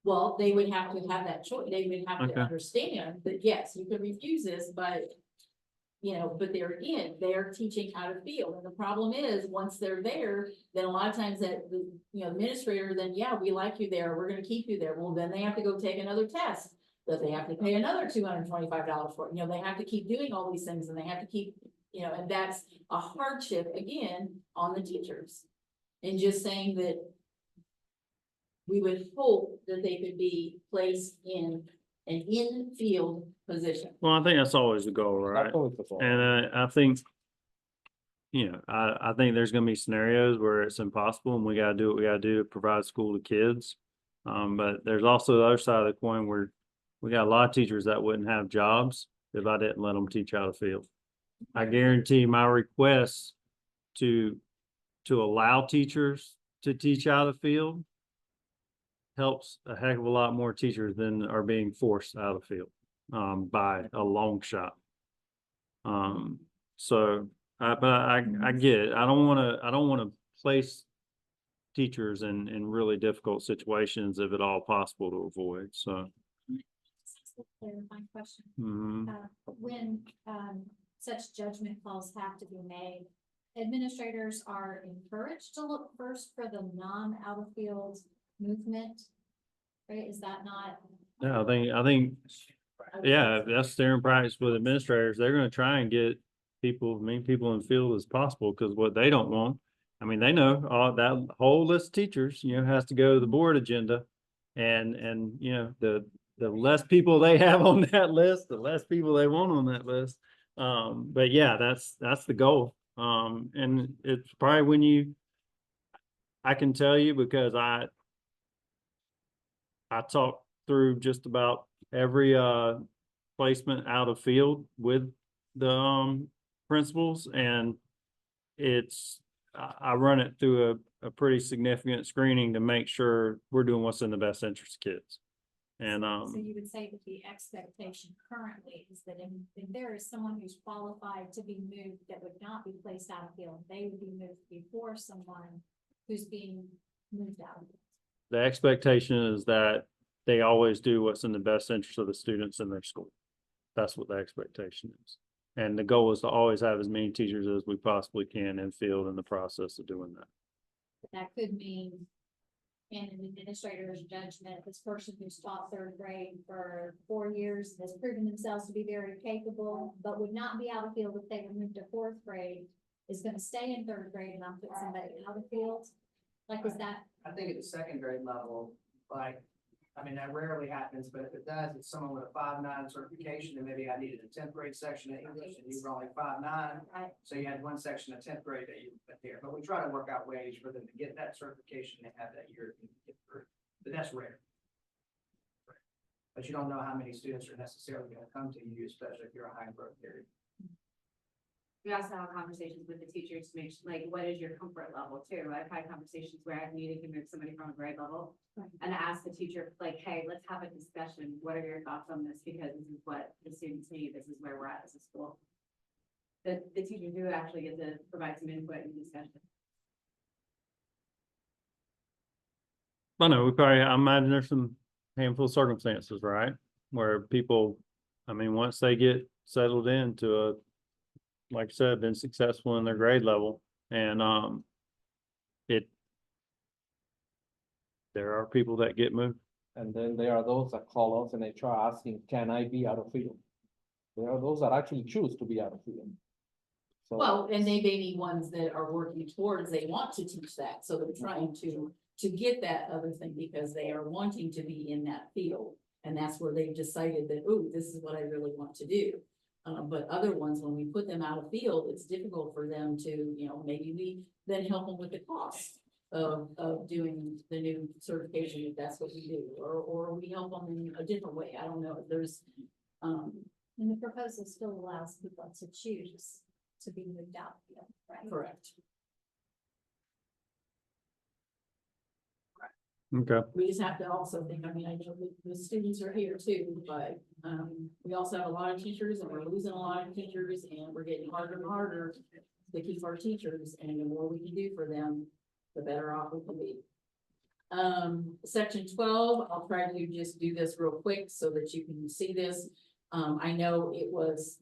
Well, they would have to have that choice, they would have to Okay. understand that, yes, you can refuse this, but. But they're teaching out of field, and the problem is, once they're there, then a lot of times that, the administrator, then, yeah, we like you there, we're gonna keep you there, well, then they have to go take another test. That they have to pay another $225 for, they have to keep doing all these things, and they have to keep, and that's a hardship again on the teachers. And just saying that. We would hope that they could be placed in an in-field position. Well, I think that's always the goal, right? That's always the goal. And I think, I think there's gonna be scenarios where it's impossible and we gotta do what we gotta do to provide school to kids. But there's also the other side of the coin where we got a lot of teachers that wouldn't have jobs if I didn't let them teach out of field. I guarantee my requests to allow teachers to teach out of field helps a heck of a lot more teachers than are being forced out of field. by a long shot. So, I get it. I don't wanna place teachers in really difficult situations if at all possible to avoid, so. Just a clarifying question. mhm. When such judgment calls have to be made, administrators are encouraged to look first for the non-out of field movement. Right, is that not? Yeah, I think, yeah, if that's their practice with administrators. They're gonna try and get many people in the field as possible, because what they don't want, I mean, they know all that whole list of teachers, has to go to the board agenda. And, the less people they have on that list, the less people they want on that list. But yeah, that's the goal. And it's probably I can tell you, because I talked through just about every placement out of field with the principals, and I run it through a pretty significant screening to make sure we're doing what's in the best interest of kids. And So you would say that the expectation currently is that if there is someone who's qualified to be moved that would not be placed out of field, they would be moved before someone who's being moved out. the expectation is that they always do what's in the best interest of the students in their school. That's what the expectation is. And the goal is to always have as many teachers as we possibly can in field in the process of doing that. But that could mean in an administrator's judgment, this person who's taught third grade for 4 years has proven themselves to be very capable, but would not be out of field if they were moved to fourth grade, is gonna stay in third grade and not put somebody out of field? Like, is that, I think at the second grade level, that rarely happens, but if it does, it's someone with a 5.9 certification, and maybe I needed a 10th grade section of English, and you were only 5.9. right? So you had one section of 10th grade that you put there, but we try to work out ways for them to get that certification and have that year to get through, but that's rare. But you don't know how many students are necessarily gonna come to you, especially if you're a high growth area. We also have conversations with the teachers to make, what is your comfort level too? I've had conversations where I've needed to move somebody from a grade level. And ask the teacher, hey, let's have a discussion. What are your thoughts on this? Because this is what the students need. This is where we're at as a school. The teachers do actually get to provide some input and discussion. I know, I imagine there's some handful of circumstances, right? Where people, once they get settled into like I said, been successful in their grade level, and there are people that get moved. And then there are those that call us and they try asking, can I be out of field? There are those that actually choose to be out of field. So. Well, and they may be ones that are working towards, they want to teach that, so they're trying to get that other thing because they are wanting to be in that field. And that's where they've decided that, oh, this is what I really want to do. But other ones, when we put them out of field, it's difficult for them to, maybe we then help them with the cost of doing the new certification, if that's what we do, or we help them in a different way. I don't know. There's, And the proposal still allows people to choose to be moved out, right? correct. Okay. We just have to also think, I know the students are here too, but, we also have a lot of teachers and we're losing a lot of teachers and we're getting harder and harder to keep our teachers, and the more we can do for them, the better off we can be. Section 12, I'll try to just do this real quick so that you can see this. I know it was,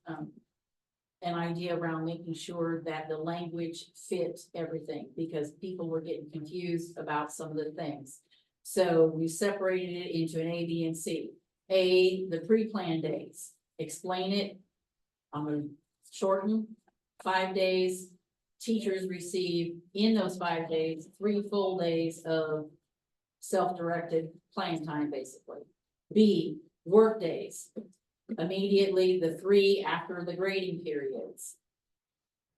an idea around making sure that the language fit everything because people were getting confused about some of the things. So we separated it into an A, B, and C. A, the pre-planned days, explain it. I'm gonna shorten 5 days. Teachers receive in those 5 days, 3 full days of self-directed playing time, basically. B, work days. Immediately the 3 after the grading periods.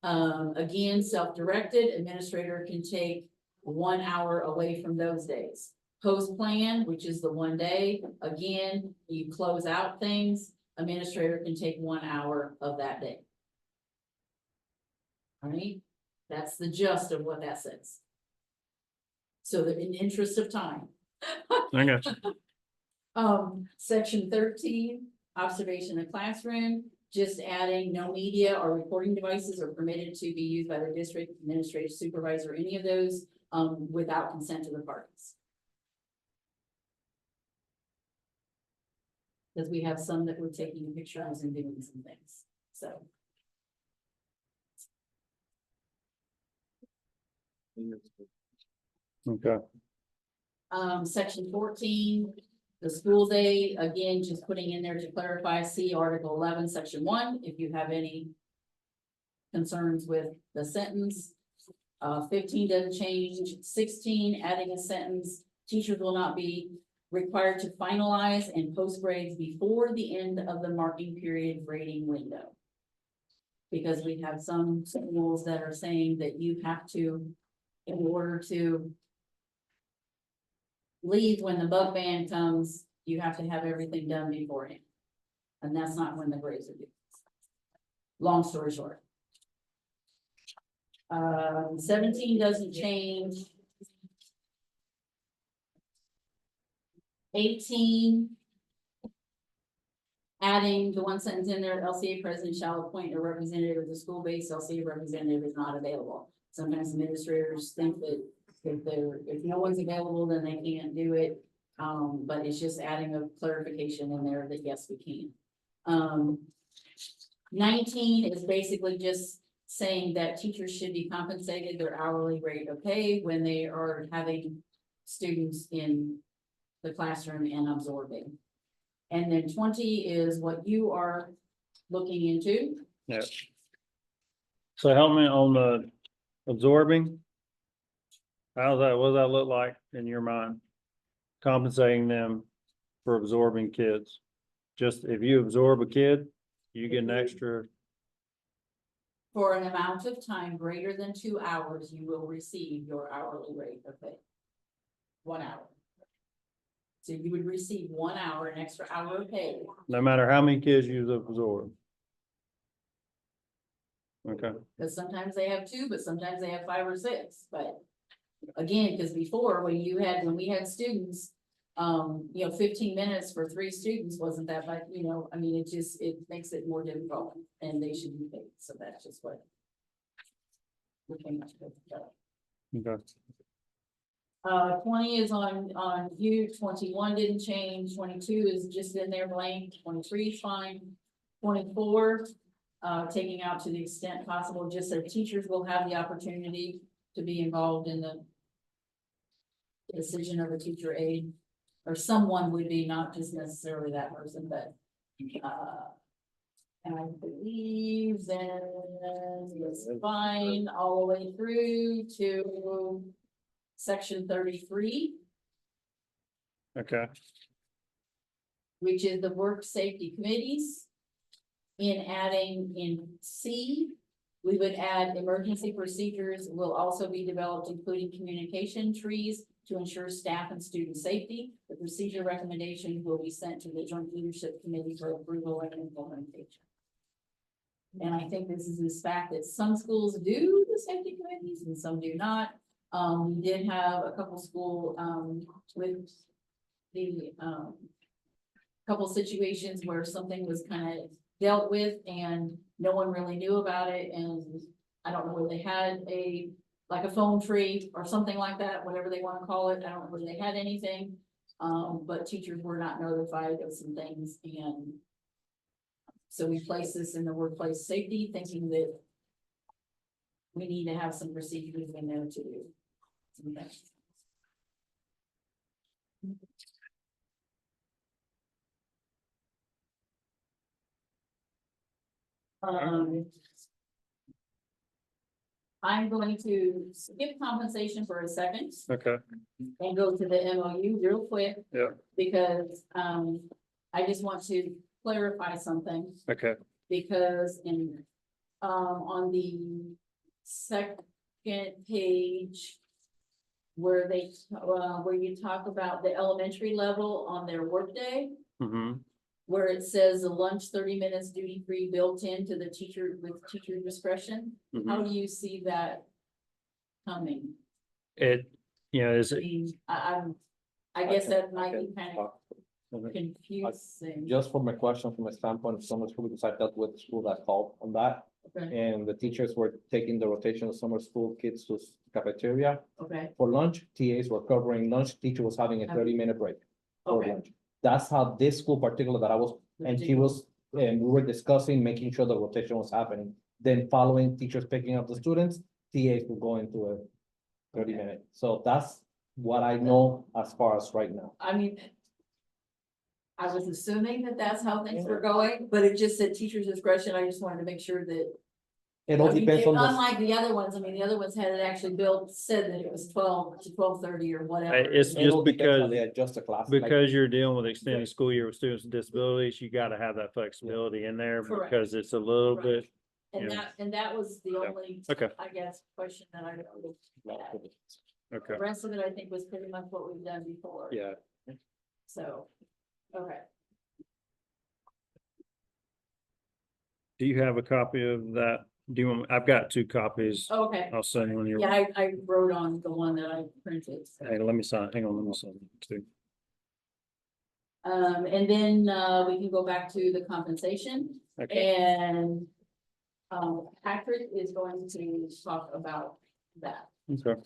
Again, self-directed, administrator can take 1 hour away from those days. Post-plan, which is the 1 day, again, you close out things, administrator can take 1 hour of that day. All right, that's the gist of what that says. So that in the interest of time. I got you. Section 13, observation in the classroom, just adding no media or recording devices are permitted to be used by the district administrative supervisor, any of those, without consent of the parties. Because we have some that were taking pictures and doing some things, so. Okay, Section 14, the school day, again, just putting in there to clarify, see Article 11, Section 1, if you have any concerns with the sentence. 15 doesn't change, 16, adding a sentence, teachers will not be required to finalize and post grades before the end of the marking period grading window. Because we have some schools that are saying that you have to, in order to leave when the bug ban comes, you have to have everything done beforehand. And that's not when the grades are due. Long story short. 17 doesn't change. 18. Adding the one sentence in there, LCA president shall appoint a representative of the school-based LCA representative is not available. Sometimes administrators think that if no one's available, then they can't do it. But it's just adding a clarification in there that yes, we can. 19 is basically just saying that teachers should be compensated their hourly rate of pay when they are having students in the classroom and absorbing. And then 20 is what you are looking into. yeah. So help me on the absorbing. What does that look like in your mind? Compensating them for absorbing kids. Just if you absorb a kid, you get an extra, For an amount of time greater than 2 hours, you will receive your hourly rate of pay. 1 hour. So you would receive 1 hour, an extra hour of pay. no matter how many kids you absorb. Okay, Because sometimes they have 2, but sometimes they have 5 or 6, but. Again, because before, when we had students, 15 minutes for 3 students wasn't that much, I mean, it makes it more difficult and they should be paid, so that's just what. We came up with. okay. 20 is on you, 21 didn't change, 22 is just in there blank, 23 is fine. 24, taking out to the extent possible, just so teachers will have the opportunity to be involved in the decision of a teacher aide, or someone would be, not just necessarily that person, but, and I believe then it's fine all the way through to section 33, Okay, which is the work safety committees. In adding in C, we would add emergency procedures will also be developed, including communication trees to ensure staff and student safety. The procedure recommendation will be sent to the Joint Leadership Committee for approval and implementation. And I think this is this fact that some schools do the safety committees and some do not. We did have a couple school, with the, couple situations where something was kind of dealt with and no one really knew about it, and I don't know whether they had like a phone tree or something like that, whatever they want to call it. I don't know whether they had anything. But teachers were not notified of some things, and so we place this in the workplace safety, thinking that we need to have some procedures we know to do some things. I'm going to skip compensation for a second okay, and go to the MOU real quick. Yeah. Because, I just want to clarify something, okay, because on the second page where where you talk about the elementary level on their workday, where it says the lunch 30 minutes duty free built into the teacher with teacher discretion. How do you see that coming? It, is I it? mean, I guess that might be kind of, confusing. Just from a question, from a standpoint of summer school, because I dealt with the school that called on that, Okay, and the teachers were taking the rotation of summer school kids to cafeteria. okay, For lunch, TAs were covering lunch, teacher was having a 30-minute break for okay. lunch. That's how this school particular that I was, and she was, and we were discussing, making sure the rotation was happening. Then following teachers picking up the students, TAs will go into a 30-minute. So that's what I know as far as right now. I mean, I was assuming that that's how things were going, but it just said teacher's discretion. I just wanted to make sure that. It all I mean, depends on the, unlike the other ones, I mean, the other ones had it actually built, said that it was 12 to 12:30 or whatever. It's it all just depends how because, they adjust the class. like- because you're dealing with extended school year with students with disabilities, you gotta have that flexibility in there Correct. because it's a little Right. bit, And that was the only, okay, I guess, question that I had. okay, The rest of it, I think, was pretty much what we've done before. yeah. So, okay. Do you have a copy of that? Do you want, I've got 2 copies. Okay. I'll send one your, Yeah, I wrote on the one that I printed. so. hey, let me sign, hang on, let me sign it too. And then, we can go back to the compensation Okay, and, Patrick is going to talk about that. okay.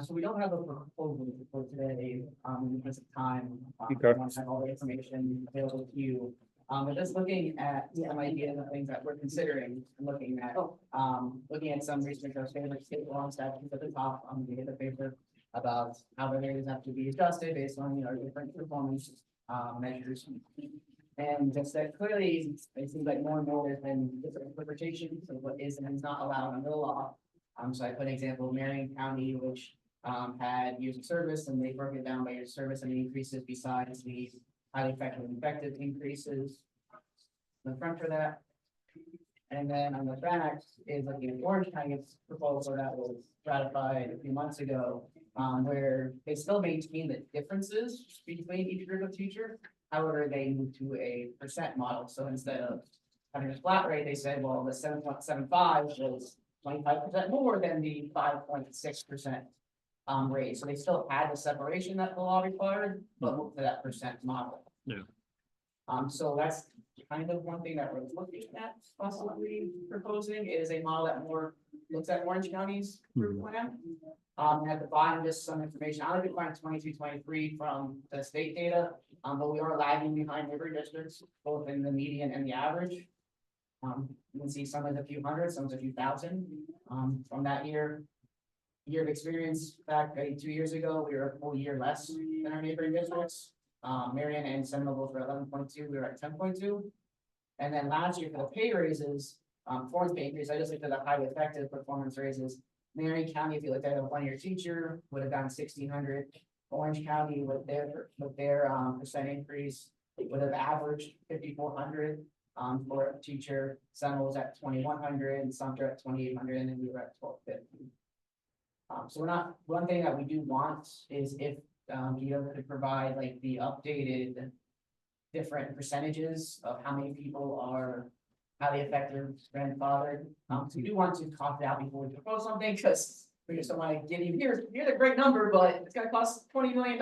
So we don't have a proposal for today, because of time. Okay. I want to have all the information available to you. But just looking at some ideas and things that we're considering and looking at, looking at some research, our favorite state law statutes at the top, the other paper about how the areas have to be adjusted based on, different performance, measures. And just that clearly, it seems like more and more there's been different interpretations of what is and is not allowed under the law. So I put an example of Marion County, which had years of service, and they broke it down by years of service and the increases besides the highly effective and effective increases. In the front for that. And then on the back is looking at Orange County's proposal that was ratified a few months ago, where they still maintain the differences between each group of teacher. However, they moved to a percent model. So instead of having a flat rate, they said, well, the 7.75 was 25% more than the 5.6% rate. So they still had the separation that the law required, but moved to that percent model. Yeah. So that's kind of one thing that we're looking at possibly proposing is a model that more looks at Orange County's group plan. At the bottom, just some information. I only find 22, 23 from the state data, but we are lagging behind neighboring districts, both in the median and the average. You can see some is a few hundred, some is a few thousand, from that year. Year of experience back 2 years ago, we were a full year less than our neighboring districts. Marion and Seminole both were 11.2, we were at 10.2. And then last year for the pay raises, performance pay increase, I just looked at the highly effective performance raises. Marion County, if you looked at a 1-year teacher, would have gotten 1,600. Orange County with their percent increase, would have averaged 5,400. For a teacher, Seminole was at 2,100 and Sumter at 2,800, and then we were at 1,250. So we're not, one thing that we do want is if, you could provide like the updated different percentages of how many people are highly effective grandfathered. So we do want to talk it out before we propose something, because we just don't want to give you, here's a great number, but it's gonna cost $20 million.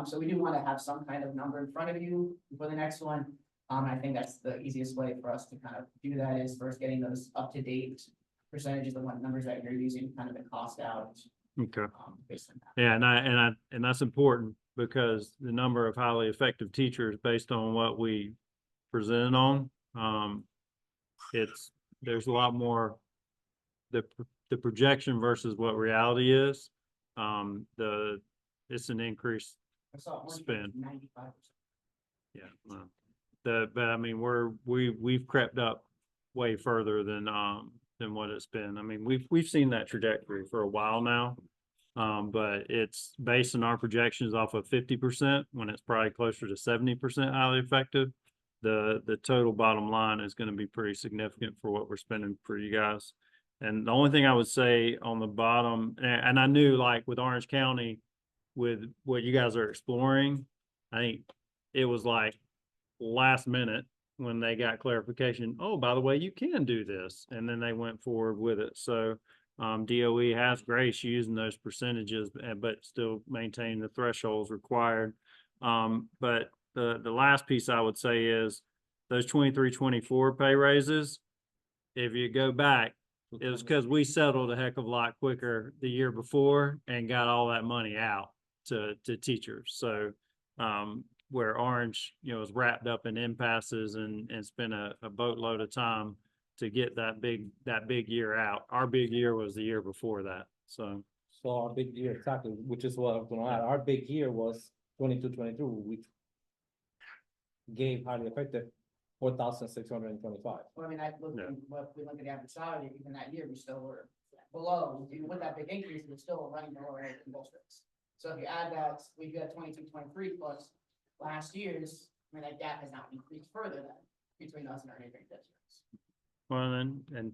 So we do want to have some kind of number in front of you for the next one. I think that's the easiest way for us to kind of do that is first getting those up-to-date percentages of what numbers that you're using, kind of the cost out. Okay. Based on that. Yeah, and that's important because the number of highly effective teachers based on what we present on, there's a lot more, the projection versus what reality is. It's an increase. I saw Orange Spend. 95%. Yeah. But I mean, we've crept up way further than what it's been. I mean, we've seen that trajectory for a while now. But it's based on our projections off of 50% when it's probably closer to 70% highly effective. The total bottom line is going to be pretty significant for what we're spending for you guys. And the only thing I would say on the bottom, and I knew like with Orange County, with what you guys are exploring, I think it was like last minute when they got clarification, oh, by the way, you can do this, and then they went forward with it. So DOE has grace using those percentages, but still maintaining the thresholds required. But the last piece I would say is those 23-24 pay raises. If you go back, it was because we settled a heck of a lot quicker the year before and got all that money out to teachers. So, where Orange, was wrapped up in impasses and spent a boatload of time to get that big year out. Our big year was the year before that. So, So our big year, exactly, which is what I was gonna add, our big year was 22-23, which gave highly effective 4,625. Well, I mean, I look, Yeah. if we look at the average salary, even that year, we still were below, even with that big increase, we're still running below our most districts. So if you add that, we've got 22-23 plus last year's, I mean, that gap has now increased further than between us and our neighboring districts. well, and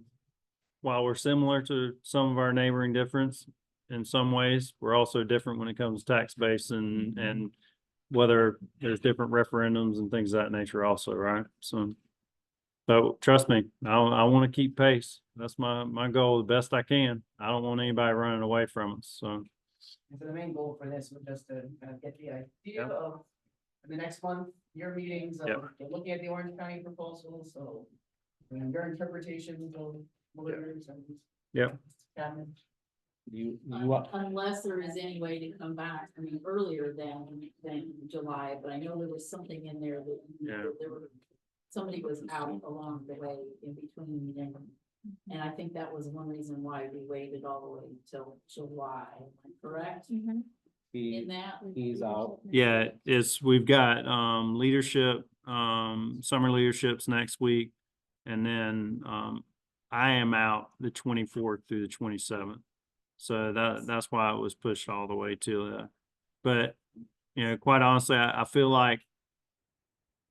while we're similar to some of our neighboring difference in some ways, we're also different when it comes to tax base and whether there's different referendums and things of that nature also, right? So, but trust me, I want to keep pace. That's my goal the best I can. I don't want anybody running away from us, so. And so the main goal for this was just to kind of get the idea Yep. of the next month, your meetings, of Yep. looking at the Orange County proposals, so your interpretations of lawyers and. Yep. cabinet. You, Unless there is any way to come back, I mean, earlier than July, but I know there was something in there that. Yeah. There were, somebody was out along the way in between them. And I think that was one reason why we waited all the way till July, correct? In he, that? he's out. Yeah, we've got leadership, summer leaderships next week. And then I am out the 24th through the 27th. So that's why it was pushed all the way to but quite honestly, I feel like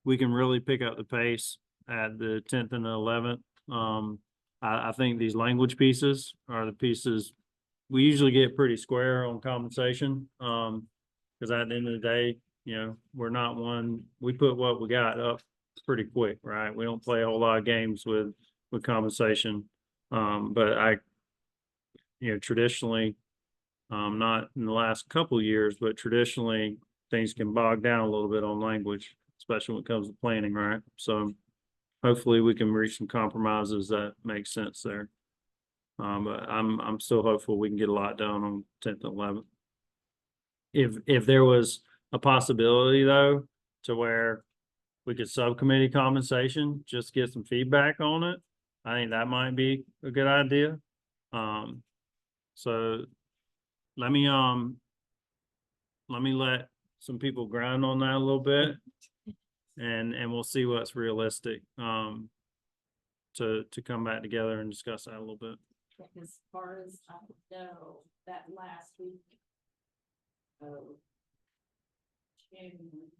we can really pick up the pace at the 10th and the 11th. I think these language pieces are the pieces we usually get pretty square on compensation. Because at the end of the day, we're not we put what we got up pretty quick, right? We don't play a whole lot of games with compensation. But traditionally, not in the last couple of years, but traditionally things can bog down a little bit on language, especially when it comes to planning, right? So hopefully we can reach some compromises that make sense there. But I'm still hopeful we can get a lot done on 10th and 11th. If there was a possibility though, to where we could subcommittee compensation, just get some feedback on it, I think that might be a good idea. So let me let some people grind on that a little bit and we'll see what's realistic, to come back together and discuss that a little bit. As far as I know, that last week. Of January.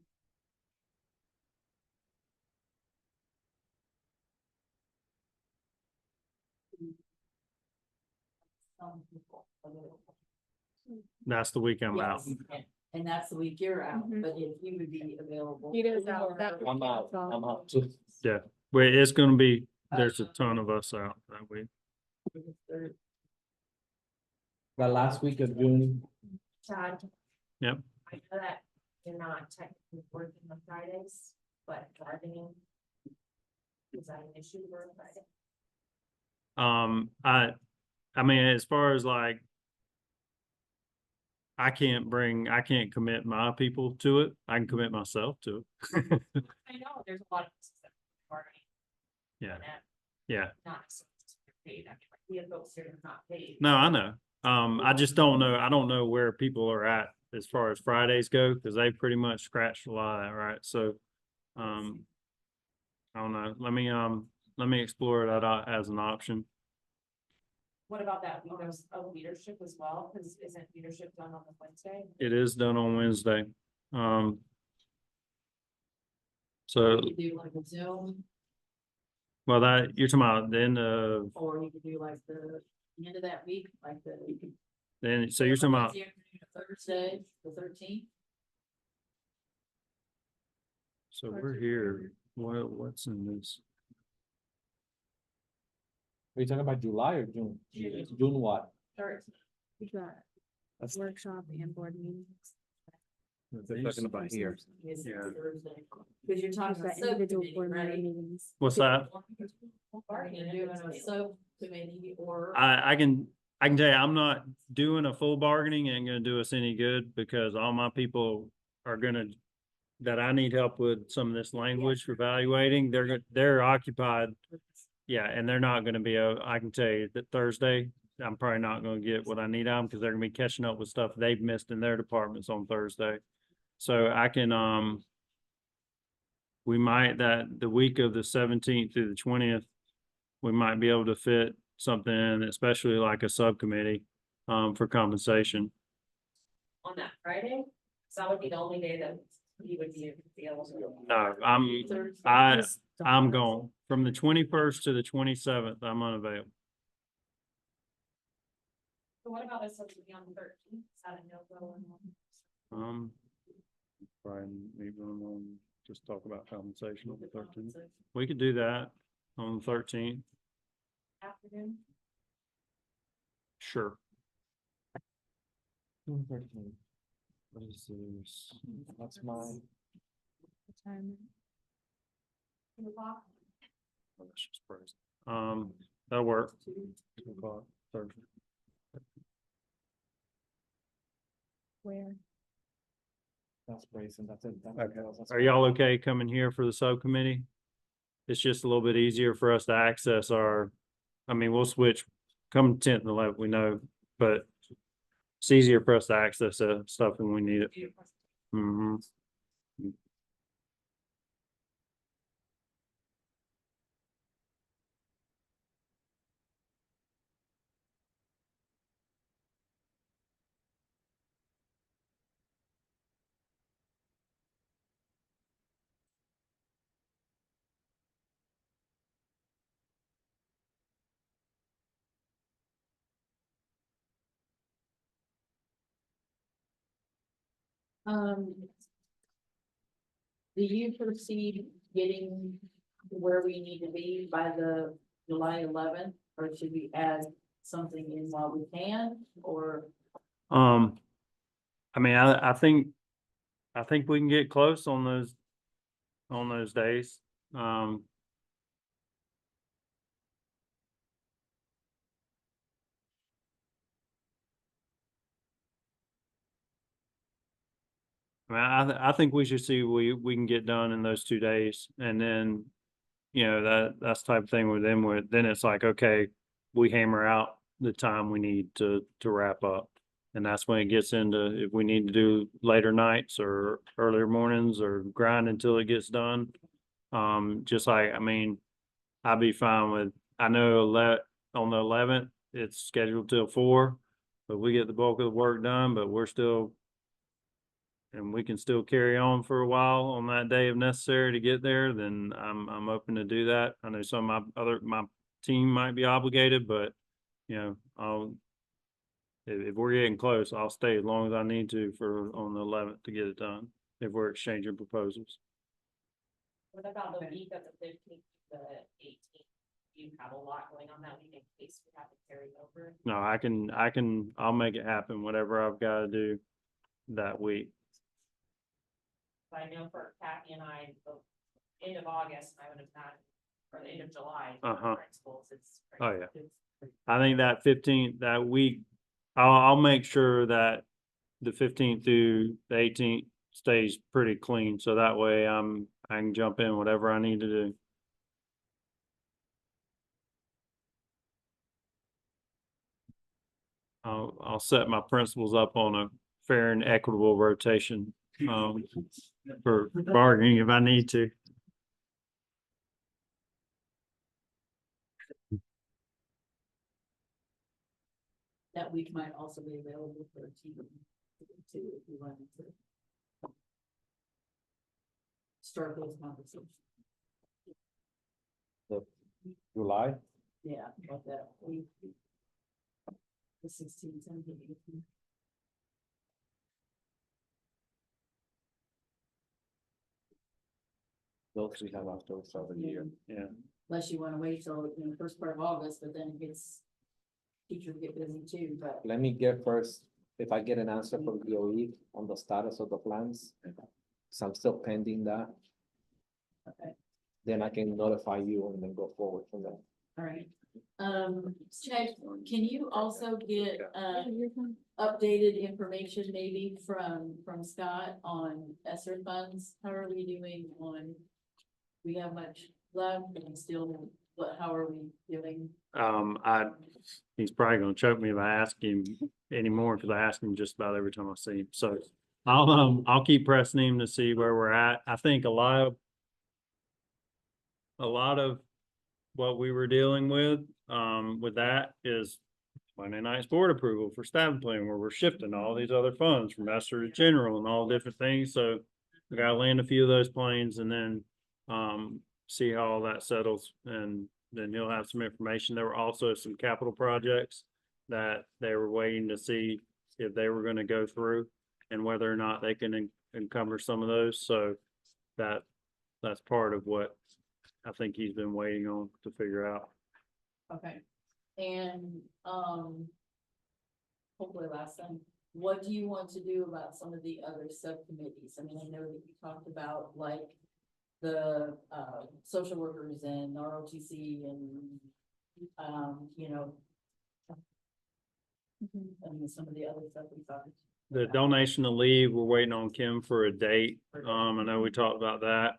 Some people available. That's the week I'm out. Yes, and that's the week you're out, Mhm. but if you would be available. Peter's out that week. I'm out too. Well, it's gonna be, there's a ton of us out that week. The last week of June, Chad. Yep. I know that you're not technically working on Fridays, but driving. Is that an issue for a Friday? I mean, as far as like, I can't commit my people to it. I can commit myself to it. I know, there's a lot of. Already. Yeah. Yeah. Not paid, I mean, like, we have folks here that's not paid. No, I know. I just don't know. I don't know where people are at as far as Fridays go, because they pretty much scratched a lot of that, right? So, I don't know. Let me explore that as an option. What about that week of leadership as well? Because isn't leadership done on the Wednesday? It is done on Wednesday. So, You could do like a Zoom, well, you're talking about the end of, or you could do like the end of that week, like you could. then, so you're talking about, Wednesday afternoon or Thursday, the 13th. so we're here. what's in this? Are you talking about July or June? June. June what? That's- Workshop and board meetings. They're talking about here. Is Yeah. Thursday. Cause you're talking about Individual subcommittee, board right? meetings. What's that? Are you doing a subcommittee or? I can tell you, I'm not doing a full bargaining, ain't gonna do us any good because all my people are gonna, that I need help with some of this language for evaluating, they're occupied. Yeah, and they're not gonna be, I can tell you that Thursday, I'm probably not gonna get what I need out of them because they're gonna be catching up with stuff they've missed in their departments on Thursday. So I can, we might, the week of the 17th through the 20th, we might be able to fit something in, especially like a subcommittee, for compensation. On that Friday, so that would be the only day that you would be able to. No, I'm gone from the 21st to the 27th. I'm unavailable. So what about this, would be on the 13th, is that a no-go? Probably meet with them on, just talk about compensation on the 13th. We could do that on the 13th. Afternoon? Sure. June 13th. What is this? That's mine. 2 o'clock? Oh, that's just crazy. That'll work. 2 o'clock Thursday. Where? That's Grayson, that's it. Okay. Are y'all okay coming here for the subcommittee? It's just a little bit easier for us to access I mean, we'll switch come 10th and 11th, we know, but it's easier for us to access stuff when we need it. Mm-hmm. Do you foresee getting where we need to be by the July 11th, or should we add something in while we can, or? I mean, I think we can get close on those days. I mean, I think we should see what we can get done in those 2 days, and then, you know, that's the type of thing with them, then it's like, okay, we hammer out the time we need to wrap up. And that's when it gets into, if we need to do later nights or earlier mornings or grind until it gets done. Just like, I mean, I'd be fine with, I know on the 11th, it's scheduled till 4, but we get the bulk of the work done, but we're still, and we can still carry on for a while on that day if necessary to get there, then I'm open to do that. I know some of my team might be obligated, but you know, if we're getting close, I'll stay as long as I need to on the 11th to get it done, if we're exchanging proposals. What about the week of the 15th, the 18th? You have a lot going on that week in case we have to carry over. No, I'll make it happen, whatever I've got to do that week. But I know for Kathy and I, the end of August, I would have had, or the end of July. Principals, it's. Oh, yeah. I think that 15th, that week, I'll make sure that the 15th through the 18th stays pretty clean. So that way I can jump in whatever I need to do. I'll set my principals up on a fair and equitable rotation, for bargaining if I need to. That week might also be available for a team too, if you wanted to start those conversations. July? Yeah, about that week. The 16th, 17th, 18th. Those we have after the start of the year. Yeah. Unless you wanna wait till, you know, the first part of August, but then it gets, teachers get busy too, but. Let me get first, if I get an answer from DOE on the status of the plans, so I'm still pending that, Okay, then I can notify you and then go forward from there. all right. Chad, can you also get, updated information maybe from Scott on ESSER funds? How are we doing on? We have much left and still, how are we doing? He's probably gonna choke me if I ask him anymore, because I ask him just about every time I see him, so. I'll keep pressing him to see where we're at. I think a lot of what we were dealing with that is Monday night's board approval for staff plan, where we're shifting all these other funds from ESSER to general and all different things, so we gotta land a few of those planes and then see how all that settles, and then he'll have some information. There were also some capital projects that they were waiting to see if they were gonna go through and whether or not they can encumber some of those, so that's part of what I think he's been waiting on to figure out. Okay, and, hopefully last thing, what do you want to do about some of the other subcommittees? I mean, I know that you talked about like the, social workers and ROTC and, you know, and some of the other stuff we talked. The donation to leave, we're waiting on Kim for a date. I know we talked about that.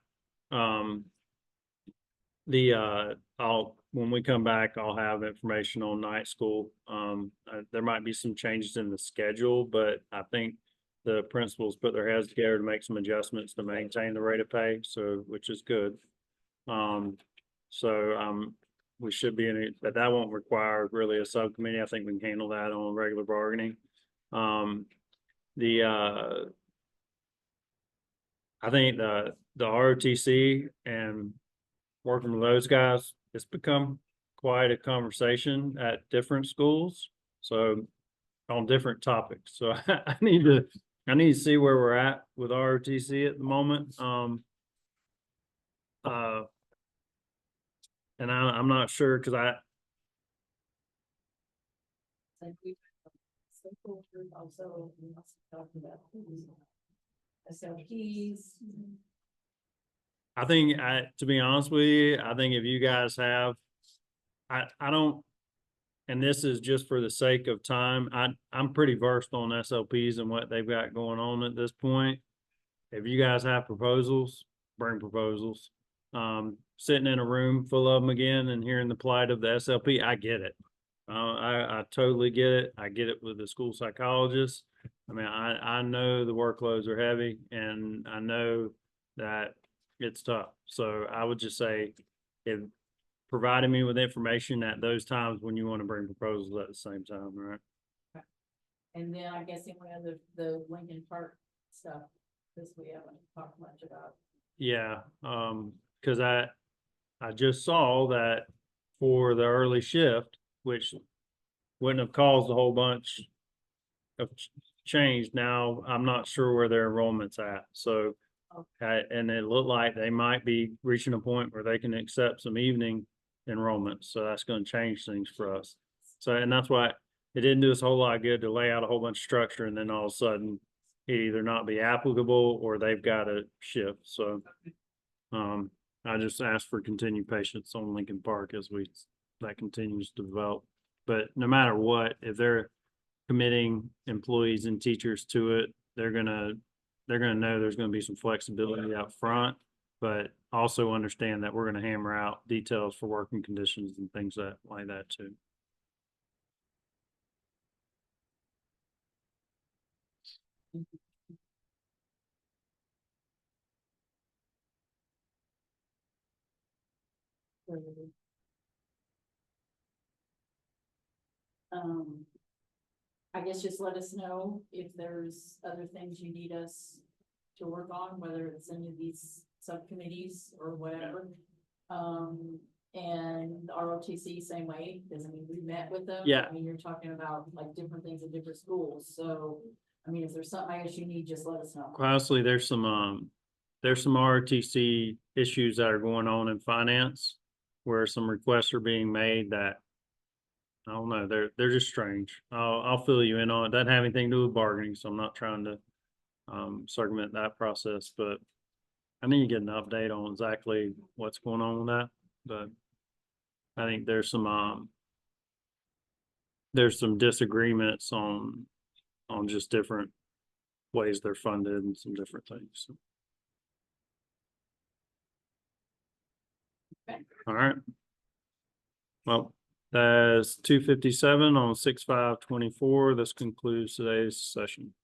When we come back, I'll have information on night school. There might be some changes in the schedule, but I think the principals put their heads together to make some adjustments to maintain the rate of pay, so, which is good. We should be in it, but that won't require really a subcommittee. I think we can handle that on regular bargaining. I think the ROTC and working with those guys, it's become quite a conversation at different schools. So on different topics. So I need to see where we're at with ROTC at the moment. And I'm not sure, because Also, we must talk about SLPs. I think to be honest with you, I think if you guys have, I don't, and this is just for the sake of time, I'm pretty versed on SLPs and what they've got going on at this point. If you guys have proposals, bring proposals. Sitting in a room full of them again and hearing the plight of the SLP, I get it. I totally get it. I get it with the school psychologist. I mean, I know the workloads are heavy and I know that it's tough. So I would just say, if providing me with information at those times when you want to bring proposals at the same time, right? And then I guess the Lincoln Park stuff, this we haven't talked much about. Yeah, because I just saw that for the early shift, which wouldn't have caused a whole bunch of change. Now, I'm not sure where their enrollment's at, so. And it looked like they might be reaching a point where they can accept some evening enrollments, so that's gonna change things for us. So, and that's why it didn't do us a whole lot of good to lay out a whole bunch of structure and then all of a sudden it either not be applicable or they've got to shift, so. I just ask for continued patience on Lincoln Park as that continues to develop. But no matter what, if they're committing employees and teachers to it, they're gonna know there's gonna be some flexibility out front, but also understand that we're gonna hammer out details for working conditions and things like that too. I guess just let us know if there's other things you need us to work on, whether it's any of these subcommittees or whatever. And ROTC same way, because I mean, we met with them. Yeah. I mean, you're talking about like different things in different schools, so I mean, if there's something else you need, just let us know. Honestly, there's some there's some ROTC issues that are going on in finance where some requests are being made that I don't know, they're just strange. I'll fill you in on it. Doesn't have anything to do with bargaining, so I'm not trying to circumvent that process, but I need to get an update on exactly what's going on with that, but I think there's some disagreements on just different ways they're funded and some different things. All right. Well, that's 2:57 on 6/5/24. This concludes today's session.